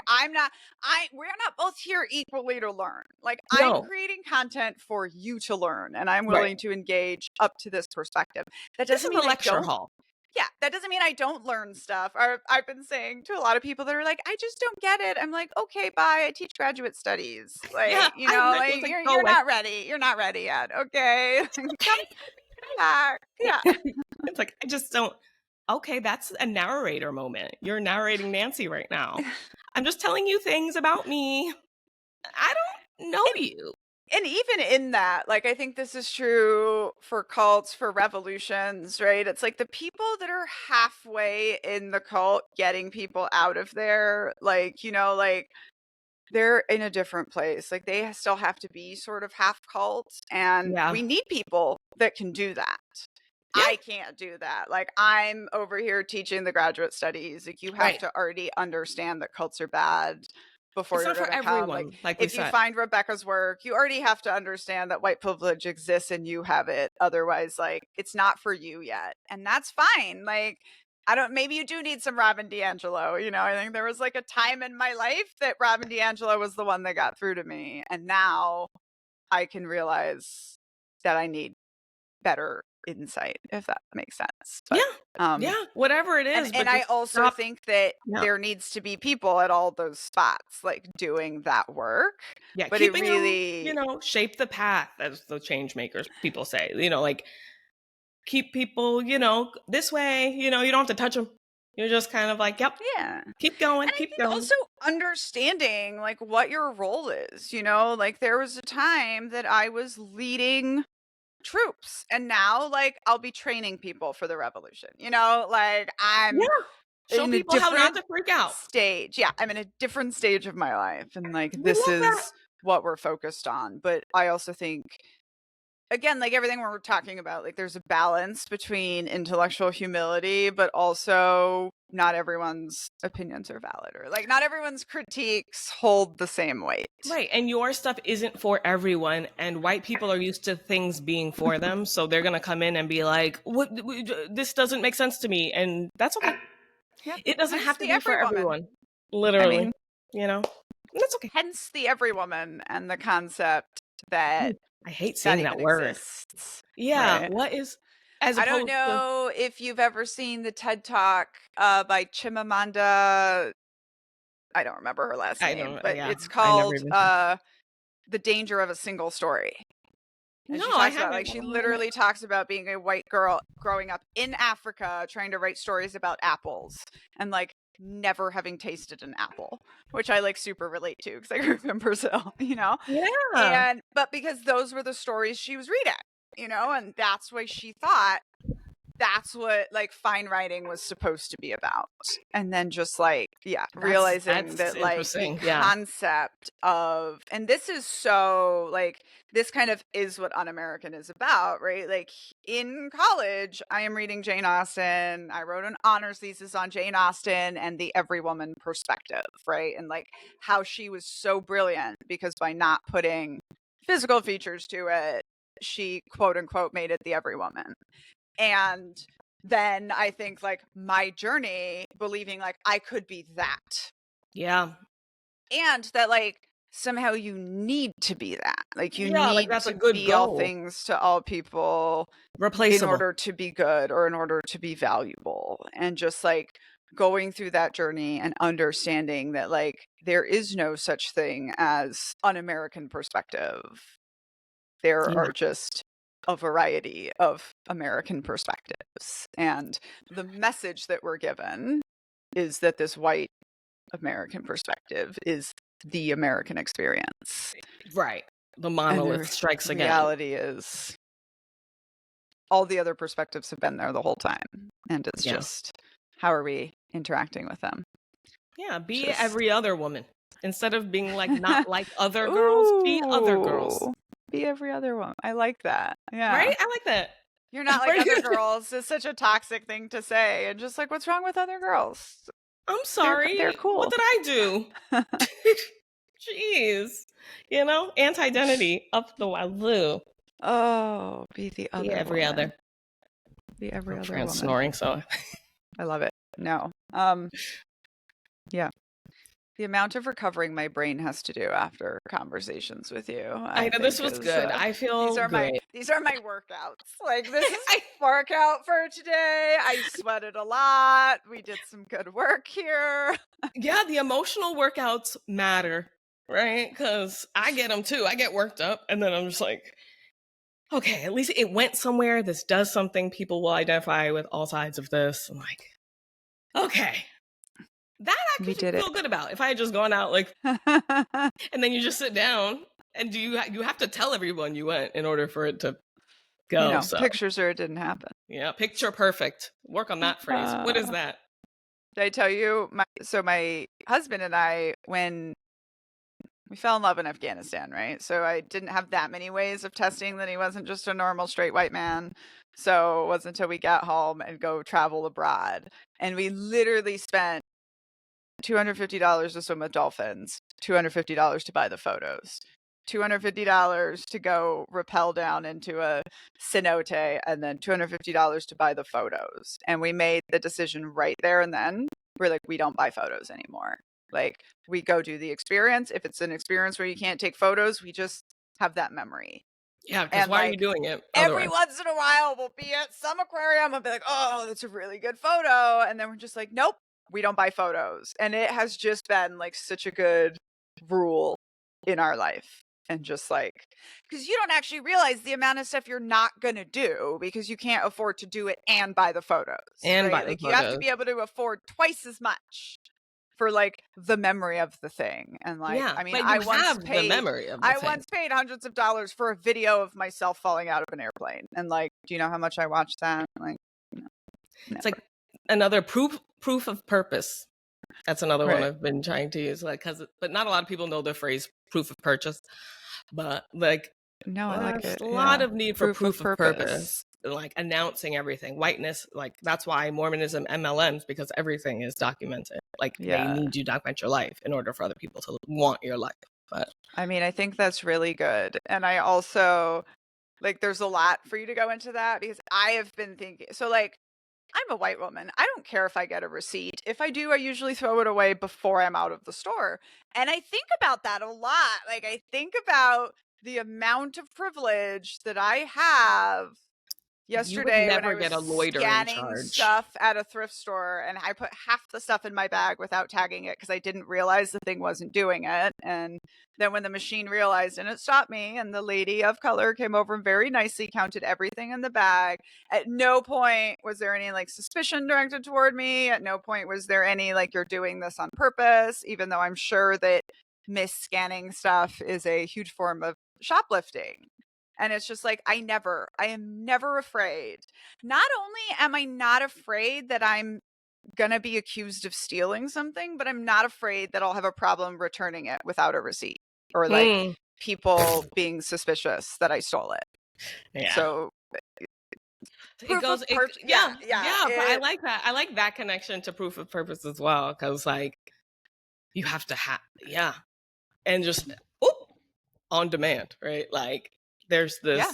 we're not both here equally to learn. Like, no. I'm creating content for you to learn, and I'm willing to engage up to this perspective. That doesn't mean a lecture hall. Yeah, that doesn't mean I don't learn stuff. I've been saying to a lot of people that are like, I just don't get it. I'm like, okay, bye. I teach graduate studies. Like, you know, like you're not ready. You're not ready yet. Okay. Come back. Yeah. It's like, I just don't. Okay, that's a narrator moment. You're narrating Nancy right now. I'm just telling you things about me. I don't know you. And even in that, like, I think this is true for cults, for revolutions, right? It's like the people that are halfway in the cult getting people out of there, like, you know, like they're in a different place. Like they still have to be sort of half cult. And we need people that can do that. Yeah. I can't do that. Like I'm over here teaching the graduate studies. Like you have to already understand that cults are bad. Before it's not for everyone. Like if you find Rebecca's work, you already have to understand that white privilege exists and you have it. Otherwise, like it's not for you yet, and that's fine. Like maybe you do need some Robin DiAngelo. You know, I think there was like a time in my life that Robin DiAngelo was the one that got through to me, and now I can realize that I need better insight, if that makes sense. Yeah. But, Yeah. Whatever it is. and but I just also stop. think that Yeah. there needs to be people at all those spots, like doing that work. Yeah. But it Keeping really, them, shape the path, as the change makers people say, like keep people, this way, you don't have to touch them. You're just kind of like, yep, yeah. keep going, And I keep think going. also understanding like what your role is, like there was a time that I was leading troops, and now like I'll be training people for the revolution, like I'm Yeah. Show in a people how not different to freak out. stage. Yeah, I'm in a different stage of my life, and like We this love that. is what we're focused on. But I also think, again, like everything we're talking about, like there's a balance between intellectual humility, but also not everyone's opinions are valid, or like not everyone's critiques hold the same weight. Right. And your stuff isn't for everyone. And white people are used to things being for them. So they're going to come in and be like, this doesn't make sense to me. And that's okay. Yeah. It doesn't Hence have to the be for every woman. everyone. Literally. I mean, that's okay. Hence the every woman and the concept that I hate saying that word. Exists. Yeah. Right? What is, as I opposed don't know if you've ever seen the TED Talk by Chimamanda. I don't remember her last name, but it's called The Danger of a Single Story. And no, she talks about, like, she literally talks about being a white girl growing up in Africa, trying to write stories about apples, and like never having tasted an apple, which I like super relate to because I grew up in Brazil, Yeah. But because those were the stories she was reading, and that's why she thought that's what like fine writing was supposed to be about. And then just like, realizing that like the concept of, and this is so like, this kind of is what Un-American is about, right? Like in college, I am reading Jane Austen. I wrote an honors thesis on Jane Austen and the every woman perspective, right? And like how she was so brilliant because by not putting physical features to it, she quote unquote made it the every woman. And then I think like my journey believing like I could be that. Yeah. And that like somehow you need to be that. Like you need like that's to a good be goal. all things to all people replaceable in order to be good or in order to be valuable. And just like going through that journey and understanding that like there is no such thing as un-American perspective. There are just a variety of American perspectives. And the message that we're given is that this white American perspective is the American experience. Right. The monolith strikes again. Reality is all the other perspectives have been there the whole time. And it's just, how are we interacting with them? Yeah, be every other woman. Instead of being like not like other girls, be other girls. Be every other woman. I like that. Yeah. Right? I like that. You're not like other girls is such a toxic thing to say. And just like, what's wrong with other girls? I'm sorry. They're cool. What did I do? Jeez. Anti-identity up the wazoo. Oh, be the other. Be every woman. other. Be every other woman. Snoring, so I love it. No. Yeah. The amount of recovering my brain has to do after conversations with you. I know this was good. I feel these are my workouts. Like this is workout for today. I sweated a lot. We did some good work here. Yeah, the emotional workouts matter, right? Because I get them too. I get worked up, and then I'm just like, okay, at least it went somewhere. This does something. People will identify with all sides of this. I'm like, okay. That I could feel good about if I had just gone out like, and then you just sit down and you have to tell everyone you went in order for it to go. Pictures or it didn't happen. Yeah, picture perfect. Work on that phrase. What is that? Did I tell you? My husband and I, when we fell in love in Afghanistan, right? So I didn't have that many ways of testing that he wasn't just a normal straight white man. So it wasn't until we got home and go travel abroad. And we literally spent $250 to swim with dolphins, $250 to buy the photos, $250 to go rappel down into a cenote, and then $250 to buy the photos. And we made the decision right there and then. We're like, we don't buy photos anymore. Like, we go do the experience. If it's an experience where you can't take photos, we just have that memory. Yeah, because And why are you like doing it every otherwise? once in a while we'll be at some aquarium and be like, oh, that's a really good photo. And then we're just like, nope, we don't buy photos. And it has just been like such a good rule in our life. And just like, because you don't actually realize the amount of stuff you're not going to do because you can't afford to do it and buy the photos. And buy right? the Like you have to photos. be able to afford twice as much for like the memory of the thing. And like, Yeah, I mean, but I you once have the paid memory of the thing. hundreds of dollars for a video of myself falling out of an airplane. And like, do you know how much I watched that? Like, no, It's never. like another proof of purpose. That's another one Right. I've been trying to use, like, but not a lot of people know the phrase proof of purchase. But like, No, I like there's it. a Yeah. lot of need for proof of purpose. purpose, like announcing everything. Whiteness, like that's why Mormonism, MLMs, because everything is documented. Like they Yeah. need you to document your life in order for other people to want your life. But I mean, I think that's really good. And I also like there's a lot for you to go into that because I have been thinking so like I'm a white woman. I don't care if I get a receipt. If I do, I usually throw it away before I'm out of the store. And I think about that a lot. Like I think about the amount of privilege that I have. you would Yesterday when I never was get a loitering scanning charge. stuff at a thrift store and I put half the stuff in my bag without tagging it because I didn't realize the thing wasn't doing it. And then when the machine realized and it stopped me and the lady of color came over and very nicely counted everything in the bag. At no point was there any like suspicion directed toward me. At no point was there any like you're doing this on purpose, even though I'm sure that mis-scanning stuff is a huge form of shoplifting. And it's just like, I am never afraid. Not only am I not afraid that I'm going to be accused of stealing something, but I'm not afraid that I'll have a problem returning it without a receipt or like people being suspicious that I stole it. Yeah. So it goes, yeah. But I like that. I like that connection to proof of purpose as well. Because like you have to and just on demand, right? Like there's this. Yeah.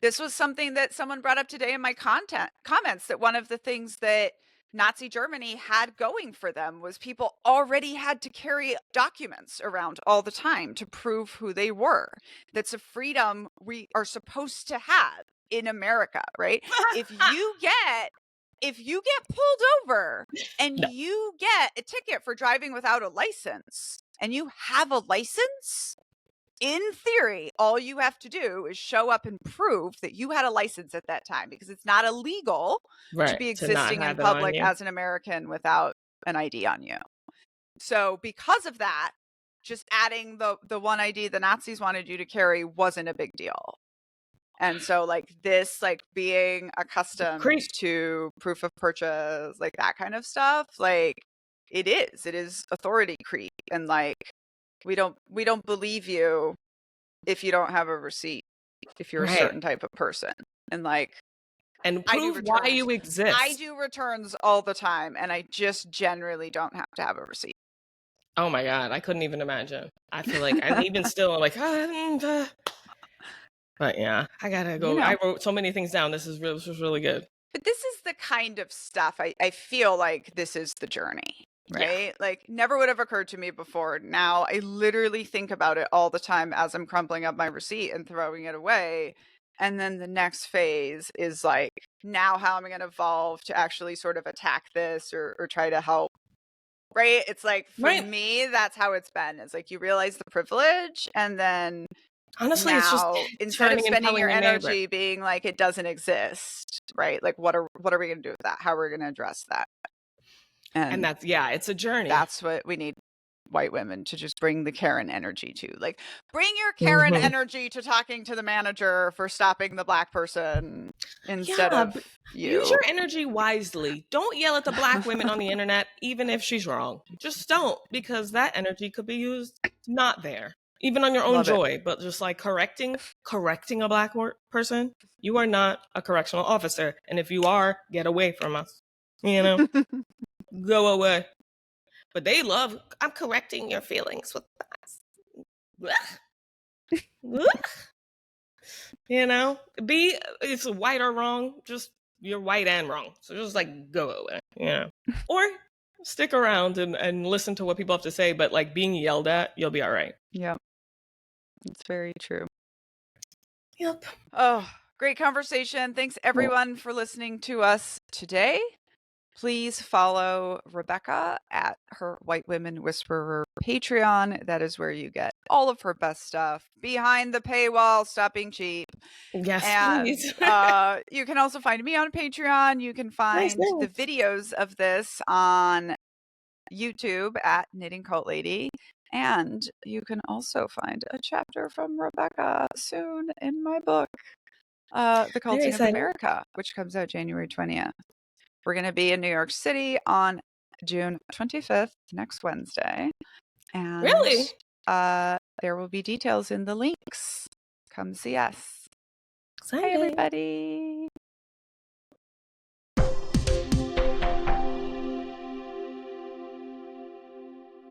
This was something that someone brought up today in my comments that one of the things that Nazi Germany had going for them was people already had to carry documents around all the time to prove who they were. That's a freedom we are supposed to have in America, right? If you get pulled over and you get a ticket for driving without a license and you have a license, in theory, all you have to do is show up and prove that you had a license at that time because it's not illegal to be existing in public as an American without an ID on you. So because of that, just adding the one ID the Nazis wanted you to carry wasn't a big deal. And so like this, like being accustomed to proof of purchase, like that kind of stuff, like it is authority creep. And like, we don't believe you if you don't have a receipt, if you're a certain type of person. And like, and prove why you exist. I do returns all the time and I just generally don't have to have a receipt. Oh my God, I couldn't even imagine. I feel like, and even still, I'm like, but yeah, I gotta go. I wrote so many things down. This was really good. But this is the kind of stuff I feel like this is the journey. Right? Yeah. Like never would have occurred to me before. Now I literally think about it all the time as I'm crumpling up my receipt and throwing it away. And then the next phase is like, now how am I going to evolve to actually sort of attack this or try to help? Right? It's like, for me, that's how it's been. It's like you realize the privilege and then honestly, now, it's just instead of spending your energy being like, it doesn't exist, right? Like, what are we going to do with that? How are we going to address that? And that's, it's a journey. That's what we need white women to just bring the Karen energy to. Like, bring your Karen energy to talking to the manager for stopping the black person instead of you. Use your energy wisely. Don't yell at the black women on the internet, even if she's wrong. Just don't, because that energy could be used not there. Even on your own joy, but just like correcting a black person, you are not a correctional officer. And if you are, get away from us. You know? Go away. But they love, I'm correcting your feelings with that. You know? It's white or wrong, just you're white and wrong. So just like go away. Yeah. Or stick around and listen to what people have to say, but like being yelled at, you'll be all right. Yeah. It's very true. Yep. Oh, great conversation. Thanks everyone for listening to us today. Please follow Rebecca at her White Women Whisperer Patreon. That is where you get all of her best stuff behind the paywall. Stop being cheap. Yes, And please. you can also find me on Patreon. You can find the videos of this on YouTube at Knitting Cult Lady. And you can also find a chapter from Rebecca soon in my book, The Culting of America, which comes out January 20th. We're going to be in New York City on June 25th, next Wednesday. And Really? there will be details in the links. Come see us. Exciting. Hi, everybody.